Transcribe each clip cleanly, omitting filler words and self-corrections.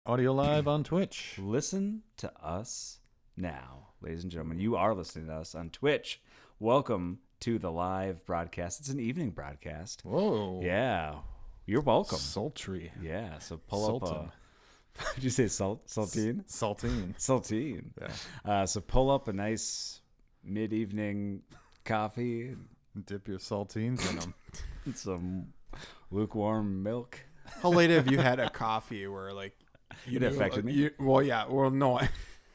Audio live on Twitch. Listen to us now, ladies and gentlemen. You are listening to us on Twitch. Welcome to the live broadcast. It's an evening broadcast. Whoa. Yeah. You're welcome. Sultry. Yeah. So pull up a... Did you say saltine? Saltine. Saltine. Yeah. So pull up a nice mid-evening coffee. Dip your saltines in them. Some lukewarm milk. How late have you had a coffee where like It affected me? No.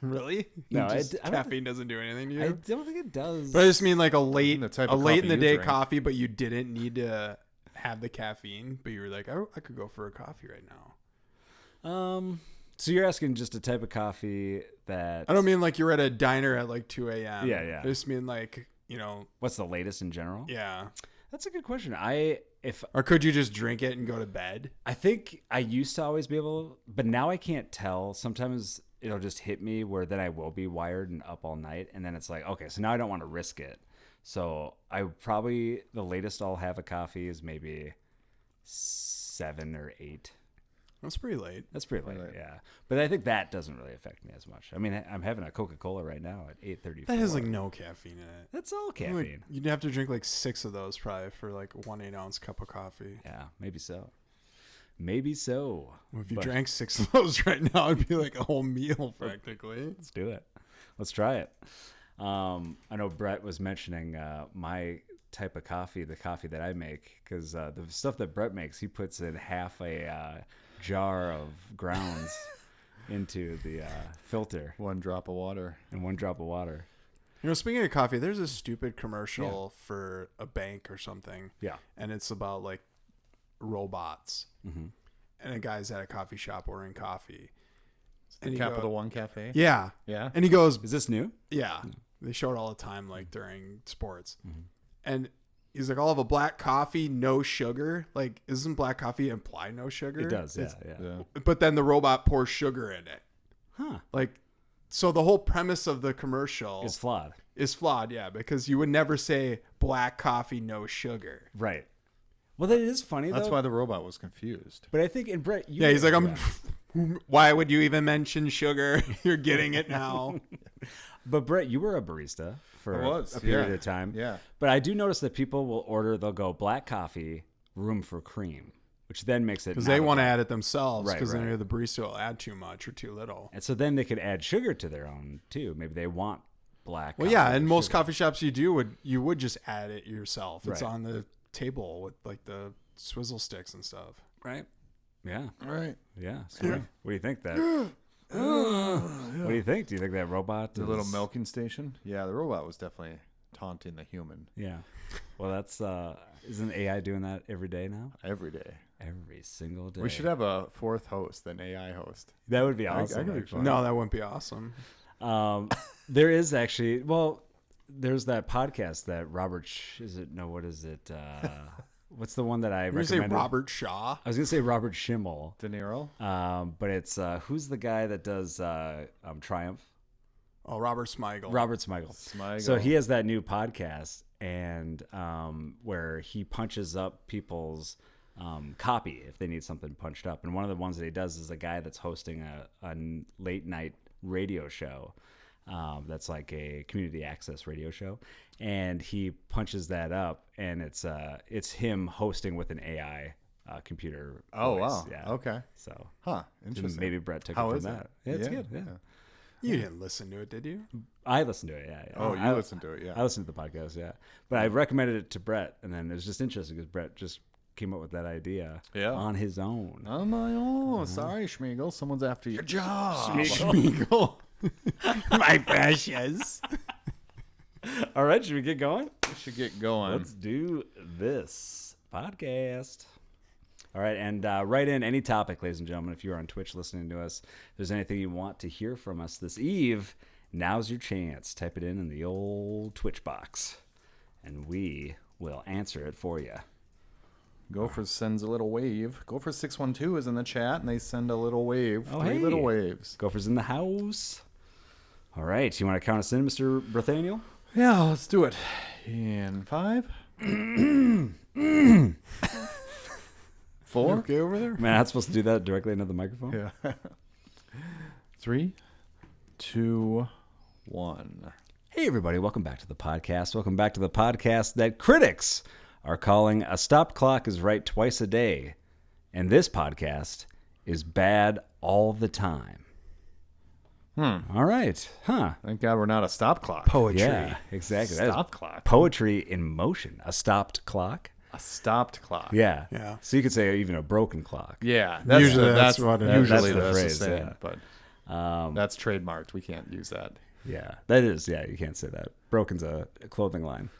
Really? No, caffeine doesn't do anything to you? I don't think it does. But I just mean like a late in the day drink. coffee, but you didn't need to have the caffeine, but you were like, I could go for a coffee right now. So you're asking just a type of coffee that... I don't mean like you're at a diner at like 2 a.m. Yeah. I just mean like, What's the latest in general? Yeah. That's a good question. Or could you just drink it and go to bed? I think I used to always be able, but now I can't tell. Sometimes it'll just hit me where then I will be wired and up all night. And then it's like, okay, so now I don't want to risk it. So the latest I'll have a coffee is maybe 7 or 8. That's pretty late. That's pretty late, yeah. But I think that doesn't really affect me as much. I mean, I'm having a Coca-Cola right now at 8:34. That has like no caffeine in it. That's all caffeine. You'd have to drink like 6 of those probably for like 1 8-ounce cup of coffee. Yeah, maybe so. Maybe so. Well, if you drank 6 of those right now, it'd be like a whole meal practically. Let's do it. Let's try it. I know Brett was mentioning my type of coffee, the coffee that I make, because the stuff that Brett makes, he puts in half a jar of grounds into the filter. 1 drop of water. And 1 drop of water. Speaking of coffee, there's a stupid commercial for a bank or something. Yeah. And it's about like robots. Mm-hmm. And a guy's at a coffee shop ordering coffee. And Capital One Cafe? Yeah. Yeah. And he goes, Is this new? yeah. They show it all the time, like during sports. Mm-hmm. And he's like, I'll have a black coffee, no sugar. Like, isn't black coffee imply no sugar? It does, yeah. But then the robot pours sugar in it. Huh. Like, so the whole premise of the commercial It's flawed. is flawed, yeah, because you would never say black coffee, no sugar. Right. Well, that is funny, That's though. why the robot was confused. But I think, and Brett, Yeah, he's like, why would you even mention sugar? You're getting it now. But Brett, you were a barista for a period of time. Yeah. But I do notice that people will they'll go black coffee, room for cream, which then makes it... Because they want to add it themselves, Right, because right. then the barista will add too much or too little. And so then they could add sugar to their own, too. Maybe they want black Well, coffee yeah, with and most sugar. coffee shops you would just add it yourself. It's Right. on the table with like the swizzle sticks and stuff. Right? Yeah. Right. Yeah. So what do you think that... What do you think? Do you think that robot The is... little milking station? Yeah, the robot was definitely taunting the human Yeah. Well, that's... Isn't AI doing that every day now? every day. Every single day. We should have a 4th host, an AI host. That would be awesome. I could be actually. fun. No, that wouldn't be awesome. There is actually, there's that podcast that what is it? What's the one that I You're going to recommended? say Robert Shaw? I was going to say Robert Schimmel. De Niro? But it's, who's the guy that does Triumph? Oh, Robert Smigel. Robert Smigel. So he has that new podcast and where he punches up people's copy if they need something punched up. And one of the ones that he does is a guy that's hosting a late night radio show that's like a community access radio show, and he punches that up, and it's him hosting with an AI computer Oh, voice. wow. Yeah. Okay. So Interesting. maybe Brett took How it from is that. Yeah, it's good. Yeah. You didn't listen to it, did you? I listened to it. Yeah. Oh, you listened to it, yeah. I listened to the podcast. Yeah, but I recommended it to Brett, and then it was just interesting because Brett just came up with that idea on his own. On my own. Sorry, Schmiegel. Someone's after your job. Schmiegel. My precious. All right, should we get going? We should get going. Let's do this podcast. All right, and write in any topic, ladies and gentlemen. If you're on Twitch listening to us, if there's anything you want to hear from us this eve, now's your chance. Type it in the old Twitch box, and we will answer it for you. Gopher sends a little wave. Gopher 612 is in the chat, and they send a little wave. Oh, 3 hey. little waves. Gophers in the house. All right, you want to count us in, Mr. Berthaniel? Yeah, let's do it. In 5. 4. Okay over there? Man, I'm not supposed to do that directly into the microphone. Yeah. 3, 2, 1. Hey, everybody. Welcome back to the podcast. Welcome back to the podcast that critics are calling A Stopped Clock is Right Twice a Day. And this podcast is bad all the time. All right. Huh. Thank God we're not a stop clock. Poetry. Yeah, exactly. That is Stop clock. poetry in motion. A stopped clock. A stopped clock. Yeah. Yeah. So you could say even a broken clock. Yeah. Usually that's what it is. usually That's the that's phrase, the saying, yeah. but that's trademarked. We can't use that. Yeah. That is. Yeah. You can't say that. Broken's a clothing line.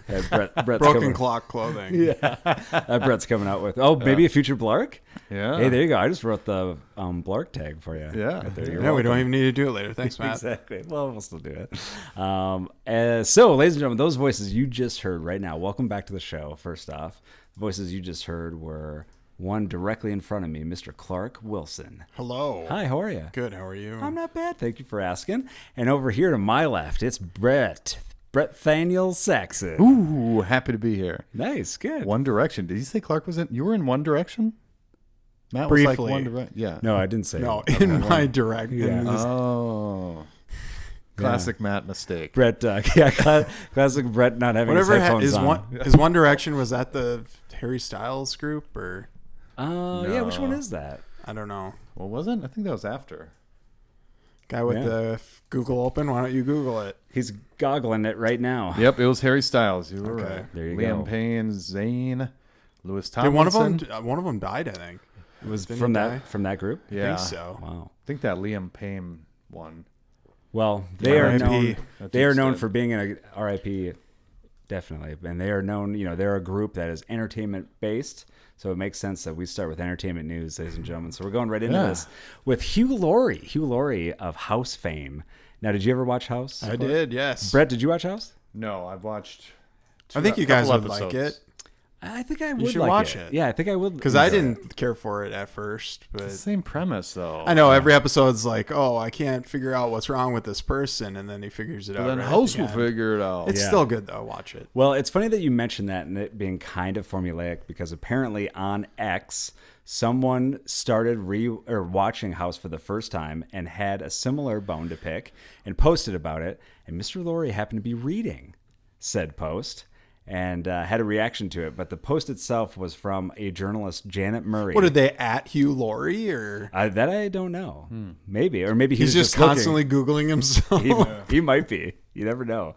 Brett's Broken coming, clock clothing. Yeah. Brett's coming out with. Oh, maybe a future Blark. Yeah. Hey, there you go. I just wrote the Blark tag for you. Yeah. Right there. You're Yeah, we welcome. don't even need to do it later. Thanks, Matt. Exactly. Well, we'll still do it. So, ladies and gentlemen, those voices you just heard right now, welcome back to the show. First off, the voices you just heard were one directly in front of me, Mr. Clark Wilson. Hello. Hi, how are you? Good. How are you? I'm not bad. Thank you for asking. And over here to my left, it's Brett Thaniel Saxon. Ooh, happy to be here. Nice. Good. One Direction. Did you say Clark was in? You were in One Direction? Matt was like Briefly. One Direction. Yeah. No, I didn't say No, it. in my direct. Yeah. in this- Oh. Classic Matt mistake. Brett, classic Brett not having Whatever his headphones is on. is One Direction, was that the Harry Styles group or Yeah, which one No. is that? I don't know. What was it? I think that was after. Guy with Yeah. the Google open. Why don't you Google it? He's goggling it right now. Yep, it was Harry Styles. You were Okay. right. There you Liam go. Payne, Zayn, Lewis Did Tomlinson. one of them died? I think. It was Didn't from he that group? I Yeah. think so. Wow. I think that Liam Payne one. Well, they are RIP. known. That They are dude's known dead. for being in a RIP, definitely, and they are known. They're a group that is entertainment based, so it makes sense that we start with entertainment news, ladies and gentlemen. So we're going right into Yeah. this with Hugh Laurie of House fame. Now, did you ever watch House? I did. Yes. Brett, did you watch House? No, I've watched. I think you guys couple would like episodes. it I think I would should like watch it. Yeah, I think I would. because I didn't care for it at first, but Same premise though. I know every episode's like, oh, I can't figure out what's wrong with this person, and then he figures it But out. then right at House the will end. figure it out. It's Yeah. still good though. Watch it. Well, it's funny that you mentioned that and it being kind of formulaic because apparently on X, someone started watching House for the first time and had a similar bone to pick and posted about it. And Mr. Laurie happened to be reading said post and had a reaction to it. But the post itself was from a journalist, Janet Murray. What did they at Hugh Laurie or? That I don't know. Maybe. Or maybe He's was just looking. constantly Googling himself. He might be. You never know.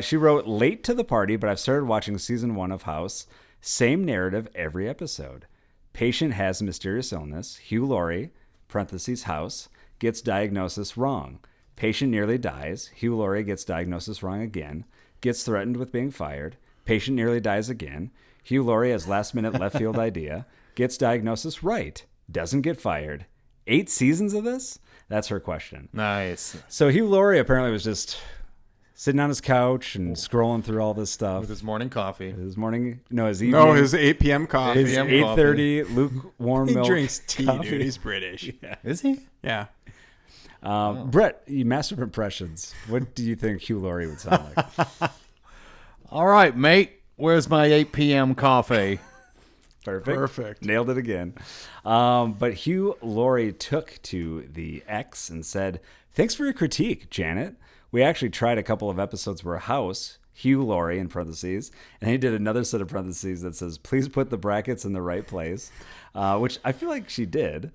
She wrote, late to the party, but I've started watching season 1 of House. Same narrative every episode. Patient has a mysterious illness. Hugh Laurie, parentheses House, gets diagnosis wrong. Patient nearly dies. Hugh Laurie gets diagnosis wrong again. Gets threatened with being fired. Patient nearly dies again. Hugh Laurie has last minute left field idea. Gets diagnosis right. Doesn't get fired. 8 seasons of this? That's her question. Nice. So Hugh Laurie apparently was just sitting on his couch and scrolling through all this stuff. With his morning coffee. His morning, no, his evening. No, his 8 p.m. coffee. his PM 8:30 lukewarm He milk. drinks tea, coffee. dude. He's British. Is he? Yeah. Brett, you master of impressions. What do you think Hugh Laurie would sound like? All right, mate. Where's my 8 p.m. coffee? Perfect. Nailed it again. But Hugh Laurie took to the X and said, "Thanks for your critique, Janet. We actually tried a couple of episodes where House, Hugh Laurie in parentheses, and he did another set of parentheses that says, please put the brackets in the right place, which I feel like she did.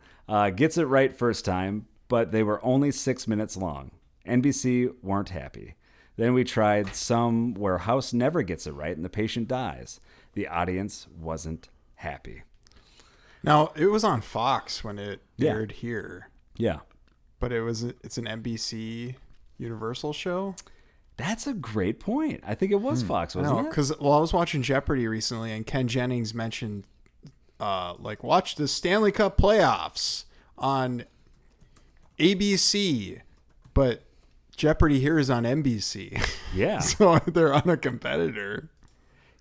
Gets it right first time, but they were only 6 minutes long. NBC weren't happy. Then we tried some where House never gets it right and the patient dies. The audience wasn't happy." Now, it was on Fox when it Yeah. aired here, Yeah. but it's an NBC Universal show. That's a great point. I think it was Fox, I wasn't know, it? because I was watching Jeopardy recently, and Ken Jennings mentioned, watch the Stanley Cup playoffs on ABC, but Jeopardy here is on NBC, Yeah. so they're on a competitor.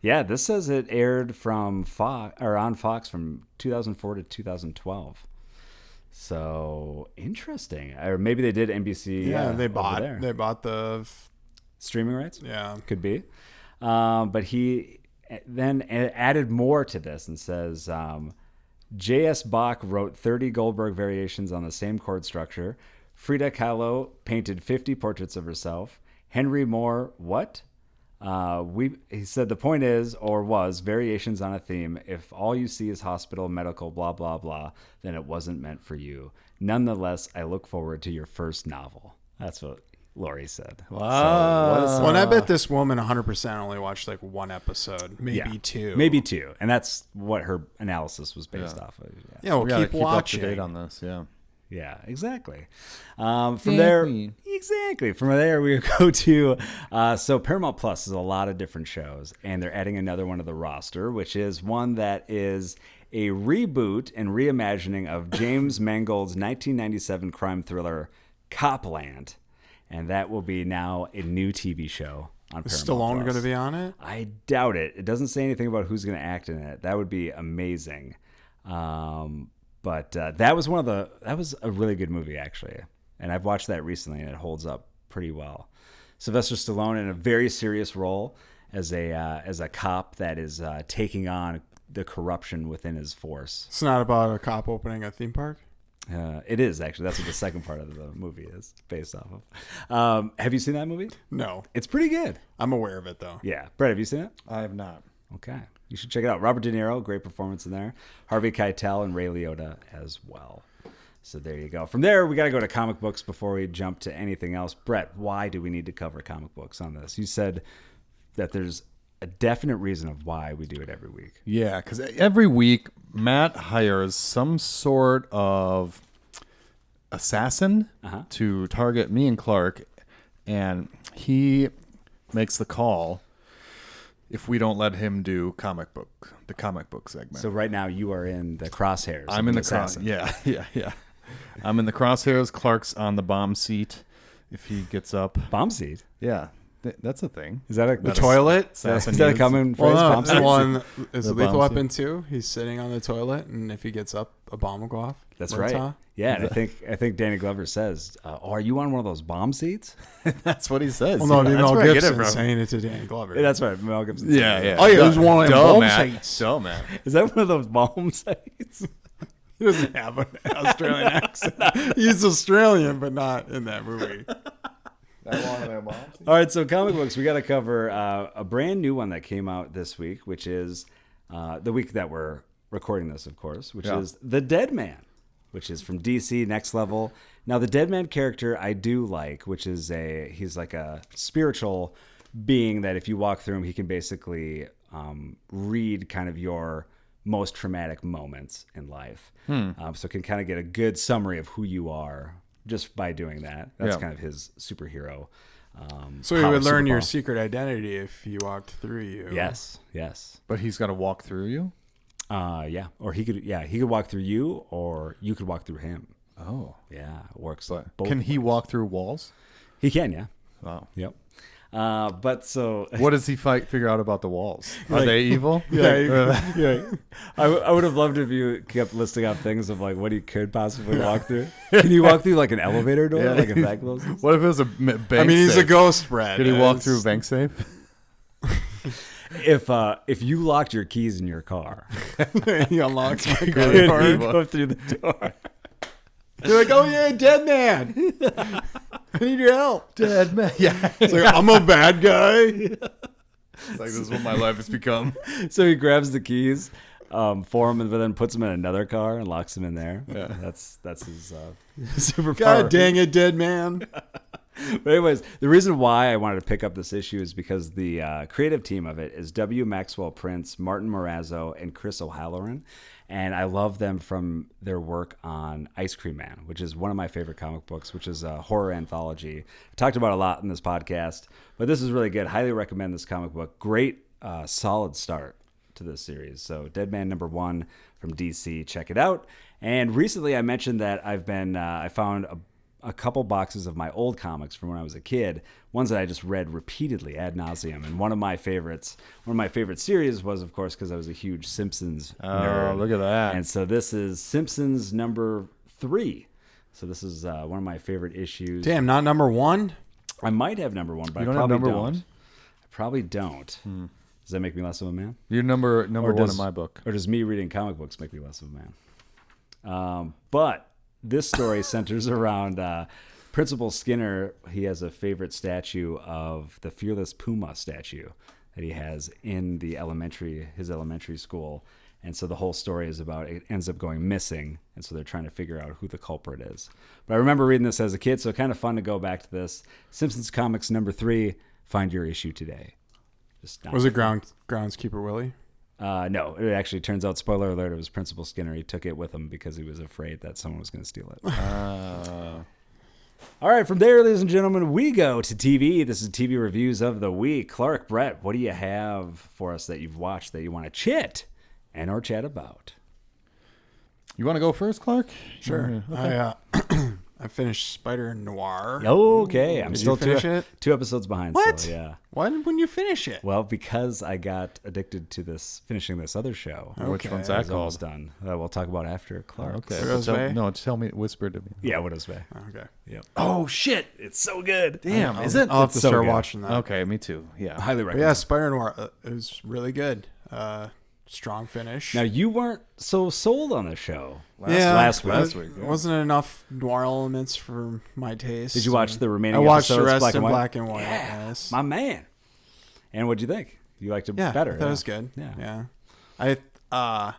Yeah, this says it aired from Fox or on Fox from 2004 to 2012. So interesting. Or maybe they did NBC. Yeah, they over there. bought the Streaming rights. yeah. Could be. But he then added more to this and says, J.S. Bach wrote 30 Goldberg variations on the same chord structure. Frida Kahlo painted 50 portraits of herself. Henry Moore, what? He said the point is, or was, variations on a theme. If all you see is hospital, medical, blah, blah, blah, then it wasn't meant for you. Nonetheless, I look forward to your first novel. That's what Laurie said. Wow. So, Well, and I bet this woman 100% only watched like one episode, maybe two. Maybe two. And that's what her analysis was based off of. Yeah. Yeah, we'll We gotta keep keep up watching. to date on this. Yeah. Yeah, exactly. From there, we go to so Paramount Plus is a lot of different shows, and they're adding another one to the roster, which is one that is a reboot and reimagining of James Mangold's 1997 crime thriller Copland, and that will be now a new TV show on Paramount Is Stallone Plus. going to be on it? I doubt it. It doesn't say anything about who's going to act in it. That would be amazing. But that was a really good movie, actually. And I've watched that recently, and it holds up pretty well. Sylvester Stallone in a very serious role as a cop that is taking on the corruption within his force. It's not about a cop opening a theme park? It is, actually. That's what the second part of the movie is based off of. Have you seen that movie? No. It's pretty good. I'm aware of it, though. Yeah. Brett, have you seen it? I have not. Okay. You should check it out. Robert De Niro, great performance in there. Harvey Keitel and Ray Liotta as well. So there you go. From there, we got to go to comic books before we jump to anything else. Brett, why do we need to cover comic books on this? You said that there's a definite reason of why we do it every week. Yeah, because every week Matt hires some sort of assassin to target me and Clark, and he makes the call if we don't let him do the comic book segment. So right now you are in the crosshairs. I'm in the assassin. Yeah. I'm in the crosshairs. Clark's on the bomb seat if he gets up. Bomb seat? Yeah, that's a thing. Is that The toilet? Is that a common phrase? Well, Bomb no, seat? one is The a lethal bomb weapon too. He's sitting on the toilet, and if he gets up, a bomb will go off. That's Right, right. Tom? Yeah, and I think Danny Glover says, "Are you on one of those bomb seats?" That's what he says. Well, no, Yeah, it'd be that's Mel where I get it Gibson from. saying it to Danny Glover. Yeah, that's right, Mel Gibson. Yeah. Oh, yeah, it was one of them bomb seats. Duh, man. Is that one of those bomb sites? He doesn't have an Australian accent. He's Australian, but not in that movie. All right, so comic books, we got to cover a brand new one that came out this week, which is the week that we're recording this, of course, which is The Dead Man, which is from DC Next Level. Now, the Dead Man character I do like, which is he's like a spiritual being that if you walk through him, he can basically read kind of your most traumatic moments in life. So can kind of get a good summary of who you are just by doing that. That's kind of his superhero. So he would learn your superpower. secret identity if he walked through you. Yes. But he's got to walk through you? Yeah. Or he could walk through you, or you could walk through him. Oh. Yeah, it works. But both can he ways. walk through walls? He can, yeah. Wow. Yep. But so What does he figure out about the walls? Are they evil? yeah. I would have loved if you kept listing out things of like what he could possibly walk through. Can you walk through like an elevator door, like if that closes? What if it was a bank I mean, he's safe? a ghost, Brad. Could he walk through a bank safe? If you locked your keys in your car, He unlocks my could credit you card. go through the door? You're like, oh, yeah, dead man. I need your help. Dead man. Yeah. It's like, I'm a bad guy. It's like, this is what my life has become. So he grabs the keys for him, and then puts them in another car and locks them in there. Yeah. That's his superpower. God dang it, dead man. But anyways, the reason why I wanted to pick up this issue is because the creative team of it is W. Maxwell Prince, Martin Morazzo, and Chris O'Halloran. And I love them from their work on Ice Cream Man, which is one of my favorite comic books, which is a horror anthology. I talked about it a lot in this podcast, but this is really good. Highly recommend this comic book. Great, solid start to this series. So Dead Man #1 from DC, check it out. And recently I mentioned that I found a couple boxes of my old comics from when I was a kid, ones that I just read repeatedly ad nauseum. And one of my favorite series was, of course, because I was a huge Simpsons nerd. Oh, look at that. And so this is Simpsons #3. So this is one of my favorite issues. Damn, not #1? I might have #1, but You don't I have probably number don't. one? I probably don't. Does that make me less of a man? You're number one does- in my book. Or does me reading comic books make me less of a man? But this story centers around Principal Skinner. He has a favorite statue of the Fearless Puma statue that he has in his elementary school. And so the whole story is about it ends up going missing. And so they're trying to figure out who the culprit is. But I remember reading this as a kid, so kind of fun to go back to this. Simpsons Comics #3, find your issue today. Was it Groundskeeper Willie? No, it actually turns out, spoiler alert, it was Principal Skinner. He took it with him because he was afraid that someone was going to steal it. All right, from there, ladies and gentlemen, we go to TV. This is TV Reviews of the Week. Clark, Brett, what do you have for us that you've watched that you want to chit and or chat about? You want to go first, Clark? Sure. Okay. I finished Spider Noir. Okay, I'm Did still you finish it? 2 episodes behind. What? Still, yeah. Why didn't you finish it? Well, because I got addicted to finishing this other show. Which one's It's that almost called? done. We'll talk about after Clark. Okay. Widow's Bay? No, tell me, whisper to me. Yeah, Widow's Bay. Okay. Yep. Oh shit, it's so good. Damn, is it? I'll have to so start good. watching that. Okay, me too. Yeah. Highly But recommend. yeah, Spider Noir is really good. Strong finish. Now you weren't so sold on the show last week. There wasn't enough noir elements for my taste. Did you watch the remaining I watched the episodes rest in black black and white. Yeah, Yes. my man. And what'd you think? You liked it Yeah, better? I thought it was good. Yeah. I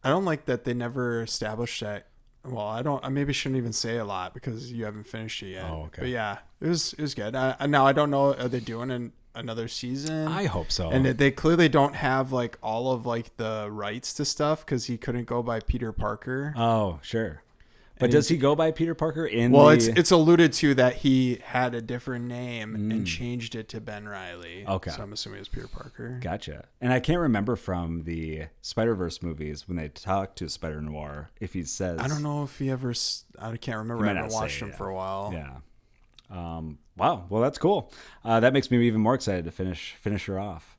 don't like that they never established that. Well, I maybe shouldn't even say a lot because you haven't finished it yet. Oh, okay. But yeah, it was good. Now I don't know, are they doing another season? I hope so. And they clearly don't have like all of like the rights to stuff because he couldn't go by Peter Parker. Oh, sure. But And does he go by Peter Parker in Well, the... it's alluded to that he had a different name and changed it to Ben Reilly. Okay. So I'm assuming it's Peter Parker. Gotcha. And I can't remember from the Spider-Verse movies when they talk to Spider Noir if he says... I don't know if he ever... I can't remember. I might haven't not watched say, him yeah. for a while. Yeah. Wow. Well, that's cool. That makes me even more excited to finish her off.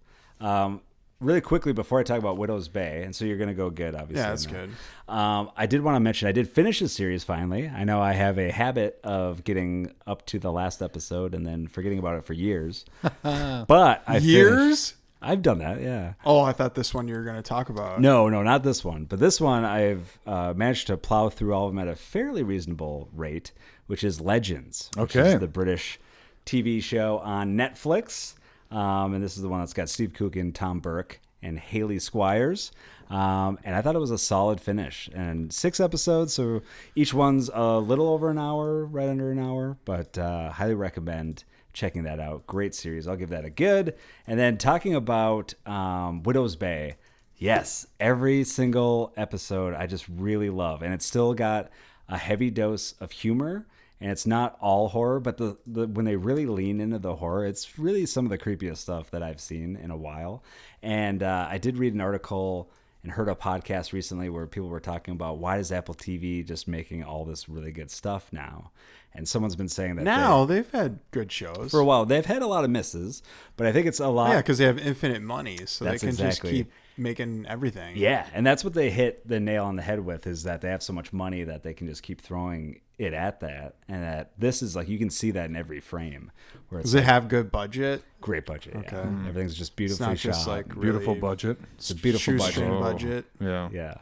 Really quickly before I talk about Widow's Bay, and so you're going to go good, obviously. Yeah, that's good. I did want to mention I did finish the series finally. I know I have a habit of getting up to the last episode and then forgetting about it for years. But I've done that, yeah. Oh, I thought this one you were going to talk about. No, not this one. But this one I've managed to plow through all of them at a fairly reasonable rate, which is Legends, which is the British TV show on Netflix. And this is the one that's got Steve Coogan, Tom Burke, and Haley Squires. And I thought it was a solid finish. And 6 episodes, so each one's a little over an hour, right under an hour. But highly recommend checking that out. Great series. I'll give that a good. And then talking about Widow's Bay, yes, every single episode I just really love. And it's still got a heavy dose of humor. And it's not all horror, but the when they really lean into the horror, it's really some of the creepiest stuff that I've seen in a while. And I did read an article and heard a podcast recently where people were talking about why is Apple TV just making all this really good stuff now? And someone's been saying that they've had good shows. for a while. They've had a lot of misses, but I think it's a lot. Yeah, because they have infinite money, so they That's can exactly- just keep making everything. Yeah, and that's what they hit the nail on the head with, is that they have so much money that they can just keep throwing it at that. And that this is like, you can see that in every frame. Where it's Does it have good budget? great budget. Okay. Yeah. Everything's just It's beautifully not just shot. like Beautiful really budget. It's a beautiful shoestring budget. budget. Yeah.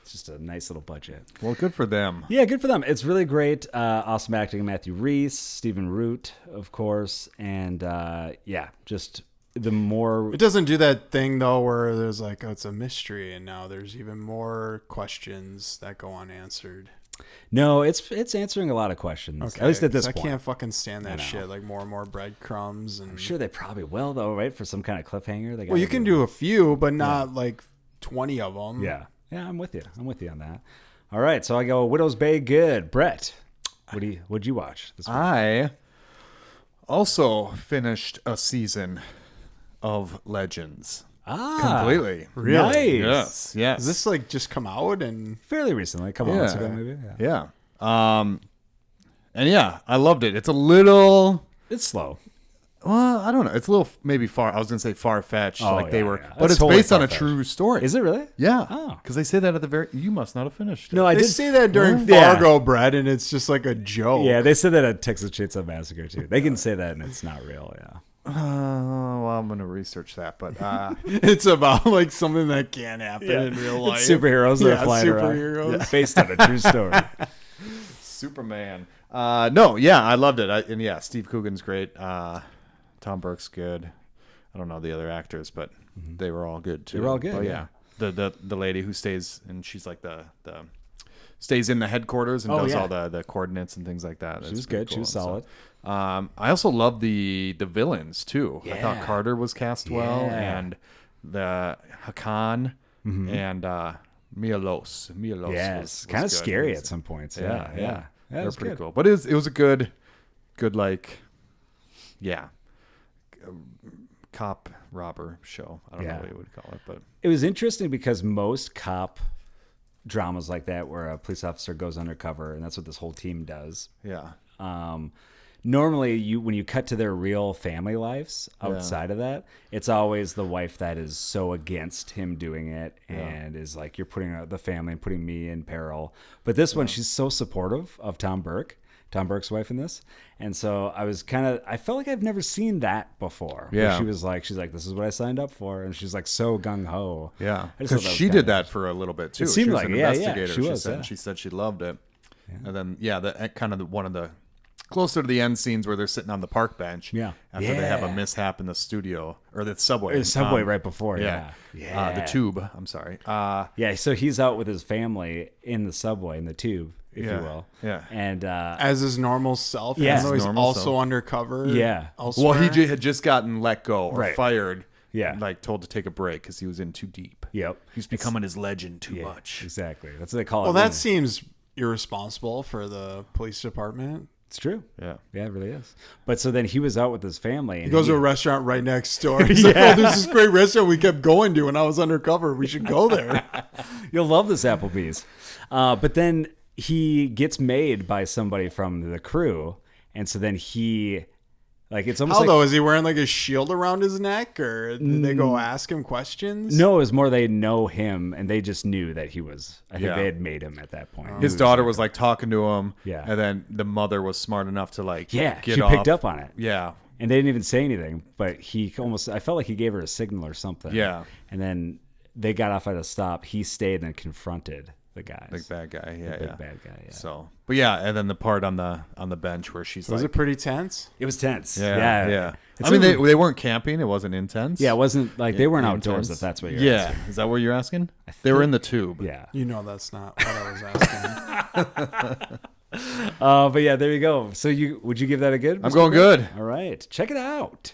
It's just a nice little budget. Well, good for them. Yeah, good for them. It's really great. Awesome acting. Matthew Rhys, Stephen Root, of course. And just the more... It doesn't do that thing though where there's like, oh, it's a mystery, and now there's even more questions that go unanswered. No, it's answering a lot of questions. Okay, At least at this 'cause point. I can't fucking stand I that know. shit. Like more and more breadcrumbs, and I'm sure they probably will, though, right? For some kind of cliffhanger. well, you can do a few, but not like 20 of them. Yeah, I'm with you. I'm with you on that. All right, so I go Widow's Bay. Good, Brett. What'd you watch this week? I also finished a season of Legends. Completely. Really? Nice. Yes. Does this like just come out and Fairly recently, a couple months ago, maybe. Yeah. Yeah. And yeah, I loved it. It's a little, It's slow. well, I don't know. It's a little maybe I was going to say far-fetched, Oh, like they yeah, were, yeah. but That's it's totally based on a far-fetched. true story. Is it really? Yeah. Oh. Because they say that at the very, you must not have finished it. No, I they did say that during Yeah. Fargo, Brett, and it's just like a joke. Yeah, they said that at Texas Chainsaw Massacre too. They can say that and it's not real. Yeah. Well, I'm going to research that, but It's about like something that can't happen in real life. It's superheroes that Yeah, are flying superheroes. around. Based on a true story. Superman. No, yeah, I loved it. And yeah, Steve Coogan's great. Tom Burke's good. I don't know the other actors, but they were all good too. They were all good. Oh yeah. The lady who stays, and she's like the stays in the headquarters and does all the coordinates and things like that. She was good. Cool. She was solid. So, I also love the villains too. I thought Carter was cast well, and the Hakan and Mialos. Yes, kind of scary at some points. Yeah. They're pretty cool. But it was a good like, cop robber show. I don't know what you would call it, but it was interesting because most cop dramas like that, where a police officer goes undercover, and that's what this whole team does. Yeah. Normally, when you cut to their real family lives outside of that, it's always the wife that is so against him doing it and is like, you're putting the family and putting me in peril. But this one, she's so supportive of Tom Burke's wife in this. And so I felt like I've never seen that before. Yeah. She's like, this is what I signed up for. And she's like so gung ho. Yeah. Because she did that for a little bit too. It seemed she was like an investigator. She said she loved it. Yeah. And then, one of the closer to the end scenes where they're sitting on the park bench. Yeah. After they have a mishap in the studio or the subway. The subway right before. The tube. I'm sorry. So he's out with his family in the subway, in the tube, if you will. Yeah. And as his normal self. Yeah. Even though he's also undercover. Yeah. Elsewhere. Well, he had just gotten let go or fired. Yeah. Like told to take a break because he was in too deep. Yep. He's becoming his legend too much. Exactly. That's what they call it. Well, that seems irresponsible for the police department. It's true. Yeah. Yeah, it really is. But so then he was out with his family. And he goes to a restaurant right next door. He's like, oh, this is a great restaurant we kept going to when I was undercover. We should go there. You'll love this Applebee's. But then he gets made by somebody from the crew. And so then he... Like it's almost though? Is he wearing like a shield around his neck, or did they go ask him questions? No, it was more they know him and they just knew that he was. I think they had made him at that point. His daughter was like talking to him, Yeah. and then the mother was smart enough to like she get picked up on it. Yeah, and they didn't even say anything, but I felt like he gave her a signal or something. Yeah, and then they got off at a stop. He stayed and confronted the guys. Big bad guy, big bad guy. Yeah. So, but and then the part on the bench where she's was it pretty tense? It was tense. Yeah. I mean, they weren't camping. It wasn't intense. Yeah, it wasn't like they weren't outdoors. If that's what you're asking. Is that what you're asking? They were in the tube. Yeah. You know that's not what I was asking. But yeah, there you go. So would you give that a good? I'm going good. All right, check it out.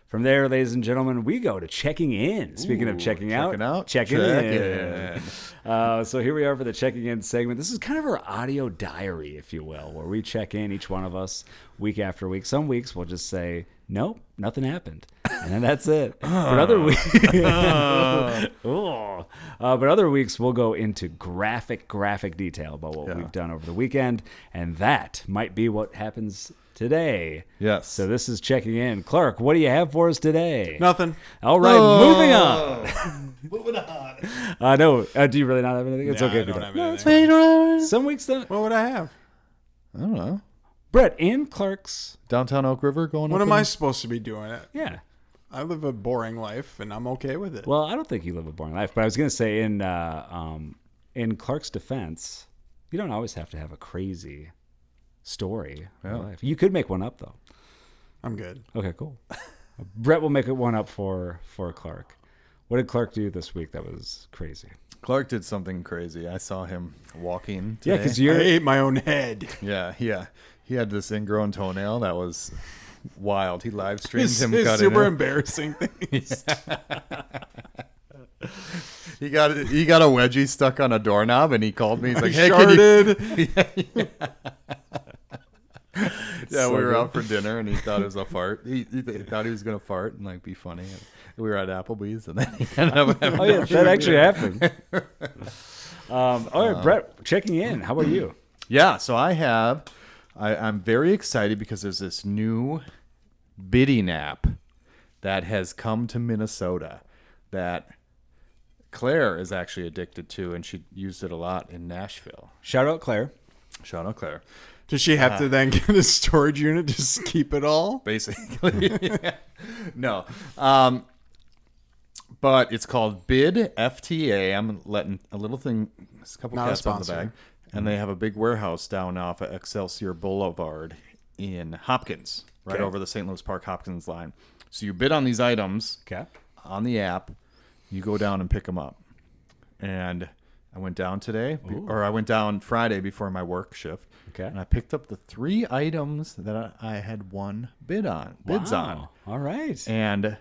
From there, ladies and gentlemen, we go to checking in. Speaking of checking out, checking in. So here we are for the checking in segment. This is kind of our audio diary, if you will, where we check in, each one of us, week after week. Some weeks we'll just say, nope, nothing happened. And then that's it. But other weeks, but other weeks we'll go into graphic detail about what we've done over the weekend. And that might be what happens today. Yes. So this is checking in. Clark, what do you have for us today? Nothing. All right, moving on. Moving on. No. Do you really not have anything? It's okay if you don't. No, it's fine. Some weeks don't. What would I have? I don't know. Brett, in Clark's downtown Oak River going. What am I supposed to be doing? Yeah. I live a boring life, and I'm okay with it. Well, I don't think you live a boring life, but I was going to say in Clark's defense, you don't always have to have a crazy story. Yeah. You could make one up, though. I'm good. Okay, cool. Brett will make one up for Clark. What did Clark do this week that was crazy? Clark did something crazy. I saw him walking today. Yeah, because I ate my own head. Yeah. He had this ingrown toenail that was wild. He live streamed him it's cutting super it. embarrassing things. He got a wedgie stuck on a doorknob, and he called me. He's like, "Hey, Sharded. Yeah, we were out for dinner, and he thought it was a fart. He thought he was gonna fart and like be funny. And we were at Applebee's, and then he ended up having that actually happened. All right, Brett, checking in. How about you? Yeah, so I'm very excited because there's this new bidding app that has come to Minnesota that Claire is actually addicted to, and she used it a lot in Nashville. Shout out Claire. Shout out Claire. Does she have to then get a storage unit to keep it all? Basically. No. But it's called Bid FTA. I'm letting a little thing, a couple Not a cats out of the sponsor. bag. and they have a big warehouse down off of Excelsior Boulevard in Hopkins, right over the St. Louis Park Hopkins line. So you bid on these items on the app. You go down and pick them up. And I went down today, or I went down Friday before my work shift. Okay. And I picked up the 3 items that I had won bids on. All right. And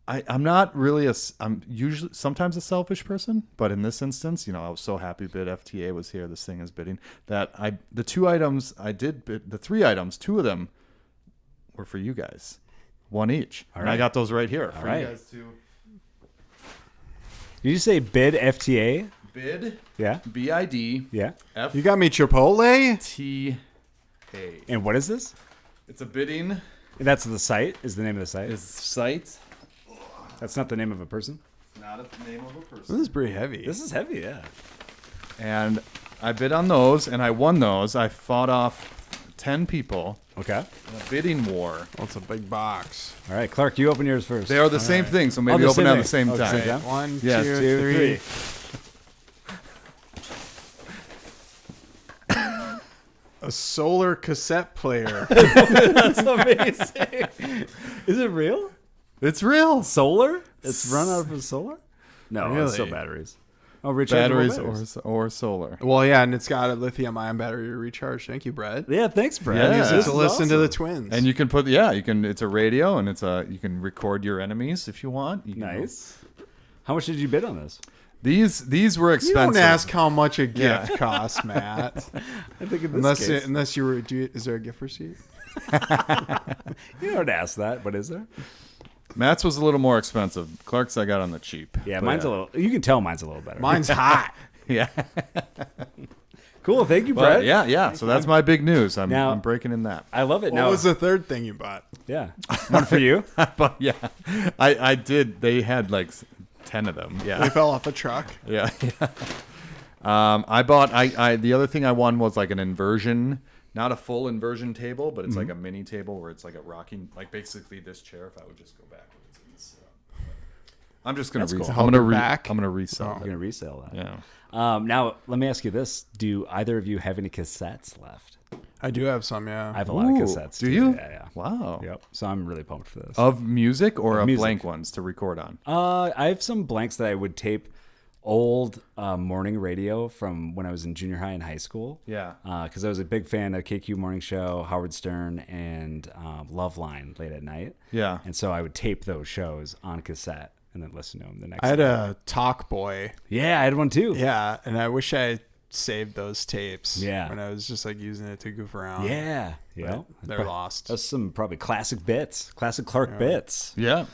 I'm not really I'm usually sometimes a selfish person, but in this instance, I was so happy bid FTA was here. This thing is bidding that the 2 items I did bid, the 3 items, 2 of them were for you guys, 1 each. All and right. I got those right here for right. you guys to Did you say bid FTA? bid. Yeah. BID. Yeah. You got me Chipotle? FTA. And what is this? It's a bidding. That's the site. Is the name of the site? Is site. That's not the name of a person. Not a name of a person. This is pretty heavy. This is heavy. Yeah. And I bid on those, and I won those. I fought off 10 people Okay. in a bidding war. Well, it's a big box. All right, Clark, you open yours first. They are the same thing, so maybe the open same at thing. the same Oh, the time. same time? 1, Yes. 2, 3. A solar cassette player. That's amazing. Is it real? It's real. Solar? It's run out of solar? No, it's still Really? batteries. Oh, rechargeable Batteries or solar. Well, yeah, and it's got a lithium-ion battery to recharge. Thank you, Brett. Yeah, thanks, Brad. Yeah. Use it This to is listen to awesome. the twins. And you can it's a radio, and you can record your enemies if you want. You can- Nice. How much did you bid on this? These were you expensive. don't ask how much a gift costs, Matt. I think in this case, Unless you were. Is there a gift receipt? you don't ask that, but is there? Matt's was a little more expensive. Clark's I got on the cheap. Yeah, But mine's a little. You can tell mine's a little better. Mine's hot. Yeah. Cool. Thank you, But Brett. yeah. So that's my big news. I'm Now- breaking in that. I love it. What Now, was the third thing you bought? yeah, one for you. But yeah, I did. They had like 10 of them. They Yeah. fell off a truck. Yeah. I bought. The other thing I won was like an inversion, not a full inversion table, but it's like a mini table where it's like a rocking, like basically this chair. If I would just go backwards. I'm just gonna That's resell. cool. I'm gonna Hold it back? I'm gonna resell. You're it. gonna resell that. Yeah. Now, let me ask you this: do either of you have any cassettes left? I do have some, yeah. I have a lot of Ooh, cassettes. do too. you? Yeah. Wow. Yep. So I'm really pumped for this. Of music or of music. blank ones to record on? I have some blanks that I would tape old morning radio from when I was in junior high and high school. Yeah. Because I was a big fan of KQ Morning Show, Howard Stern, and Loveline late at night. Yeah. And so I would tape those shows on cassette and then listen to them the next I had day. a Talk Boy. Yeah, I had one too. Yeah, and I wish I saved those tapes. Yeah. When I was just like using it to goof around. Yeah. Yeah. They're lost. That's some probably classic bits, classic Clark bits. Yeah.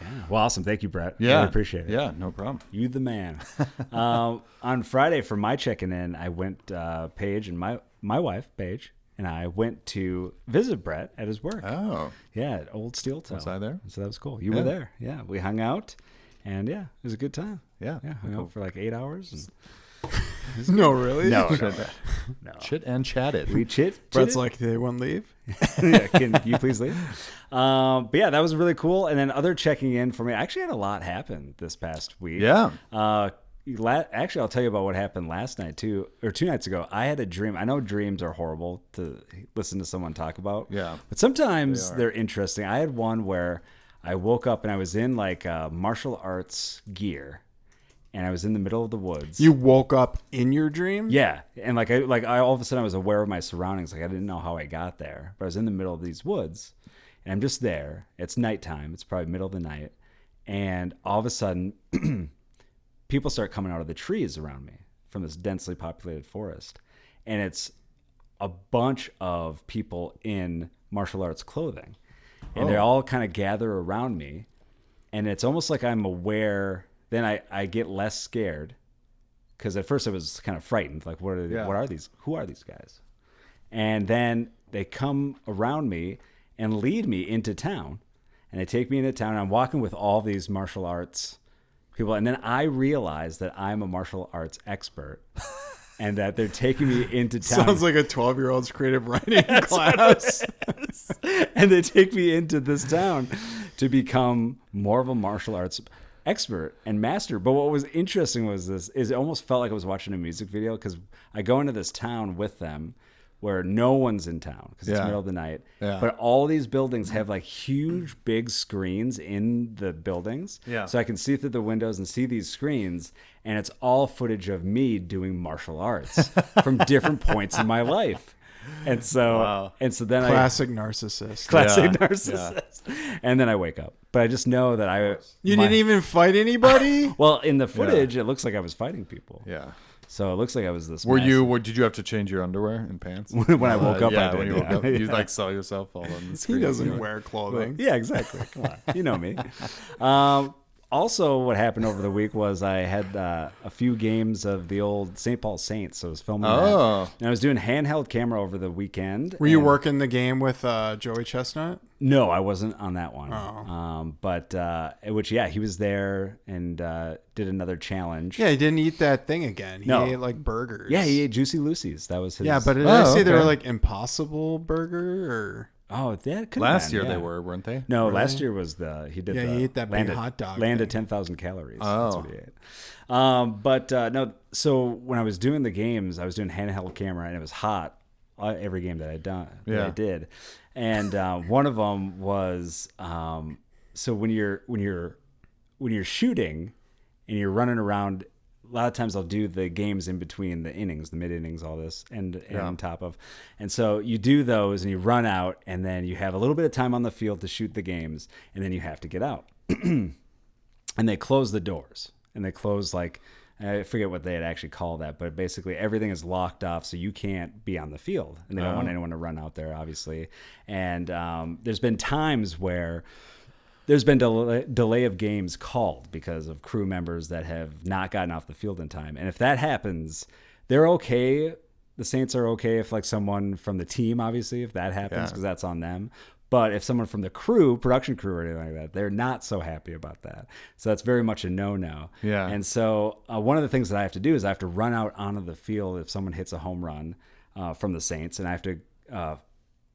Yeah. Well, awesome. Thank you, Brett. Yeah. Really appreciate it. Yeah. No problem. You the man. On Friday for my checking in, I went Paige and my wife Paige and I went to visit Brett at his work. Oh. Yeah, at Old Steel Toe. Was I there? So that was cool. You were there. Yeah, we hung out, and yeah, it was a good time. Yeah. Yeah, hung out for like 8 hours. No, really? No, no. Chit and chatted. We chit. Brett's like, they won't leave? Yeah, can you please leave? But yeah, that was really cool. And then other checking in for me. I actually had a lot happen this past week. Yeah. Actually, I'll tell you about what happened last night too, or 2 nights ago. I had a dream. I know dreams are horrible to listen to someone talk about. Yeah. But sometimes they're interesting. I had one where I woke up and I was in like martial arts gear, and I was in the middle of the woods. You woke up in your dream? Yeah, and I all of a sudden I was aware of my surroundings. Like I didn't know how I got there, but I was in the middle of these woods, and I'm just there. It's nighttime. It's probably middle of the night, and all of a sudden, people start coming out of the trees around me from this densely populated forest, and it's a bunch of people in martial arts clothing, and they all kind of gather around me, and it's almost like I'm aware. Then I get less scared because at first I was kind of frightened. Like, what are these? Who are these guys? And then they come around me and lead me into town. And they take me into town. And I'm walking with all these martial arts people. And then I realize that I'm a martial arts expert and that they're taking me into town. Sounds like a 12-year-old's creative writing class. And they take me into this town to become more of a martial arts expert and master. But what was interesting was it almost felt like I was watching a music video, because I go into this town with them where no one's in town because it's middle of the night. Yeah. But all these buildings have like huge, big screens in the buildings. Yeah. So I can see through the windows and see these screens, and it's all footage of me doing martial arts from different points in my life. And so, then classic narcissist. Narcissist. Yeah. And then I wake up. But I just know that You didn't even fight anybody? Well, in the footage, it looks like I was fighting people. Yeah. So it looks like I was this. Did you have to change your underwear and pants? When I woke up, I did. When you woke up, you like saw yourself all on the screen. He doesn't wear clothing. Yeah, exactly. Come on, you know me. Also, what happened over the week was I had a few games of the old St. Paul Saints. So I was filming that. And I was doing handheld camera over the weekend. Were you working the game with Joey Chestnut? No, I wasn't on that one. He was there and did another challenge. Yeah, he didn't eat that thing again. He ate like burgers. Yeah, he ate Juicy Lucy's. That was his. Yeah, but did I say they were like Impossible Burger or? Oh, that could last year they weren't they? No, really? Last year was he ate that big hot dog. Landed 10,000 calories. Oh. That's what he ate. No. So when I was doing the games, I was doing handheld camera, and it was hot. Every game that I did, and one of them was so when you're shooting and you're running around. A lot of times I'll do the games in between the innings, the mid innings, all this, and on top of. And so you do those and you run out, and then you have a little bit of time on the field to shoot the games, and then you have to get out. And they close the doors, and they close like, I forget what they had actually called that, but basically everything is locked off, so you can't be on the field. And they don't want anyone to run out there, obviously. And there's been times where there's been delay of games called because of crew members that have not gotten off the field in time. And if that happens, they're okay. The Saints are okay if like someone from the team, obviously, if that happens, because that's on them. But if someone from the crew, production crew or anything like that, they're not so happy about that. So that's very much a no-no. Yeah. And so one of the things that I have to do is I have to run out onto the field if someone hits a home run from the Saints, and I have to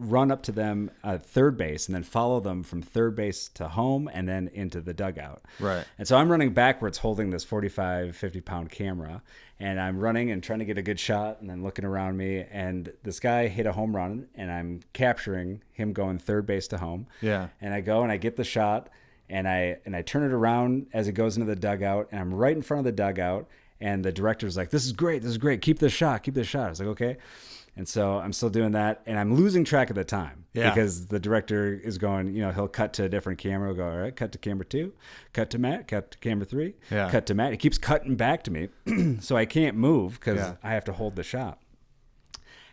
run up to them at third base and then follow them from third base to home and then into the dugout. Right. And so I'm running backwards holding this 45, 50-pound camera, and I'm running and trying to get a good shot and then looking around me, and this guy hit a home run, and I'm capturing him going third base to home. Yeah. And I go and I get the shot, and I turn it around as it goes into the dugout, and I'm right in front of the dugout, and the director's like, this is great, keep this shot. I was like, okay. And so I'm still doing that, and I'm losing track of the time because the director is going, he'll cut to a different camera. He'll go, all right, cut to camera 2, cut to Matt, cut to camera 3, cut to Matt. He keeps cutting back to me, so I can't move because I have to hold the shot.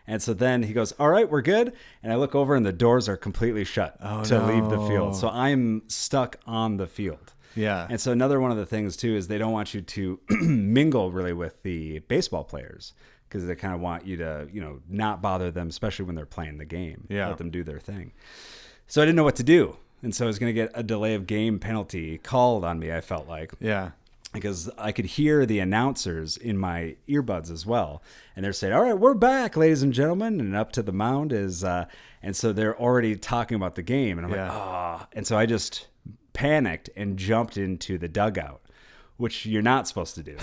And so then he goes, all right, we're good. And I look over, and the doors are completely shut leave the field. So I'm stuck on the field. Yeah. And so another one of the things, too, is they don't want you to mingle really with the baseball players, because they kind of want you to, not bother them, especially when they're playing the game. Yeah. Let them do their thing. So I didn't know what to do. And so I was going to get a delay of game penalty called on me, I felt like. Yeah. Because I could hear the announcers in my earbuds as well. And they're saying, all right, we're back, ladies and gentlemen. And up to the mound is, and so they're already talking about the game. And I'm like, ah. And so I just panicked and jumped into the dugout, which you're not supposed to do.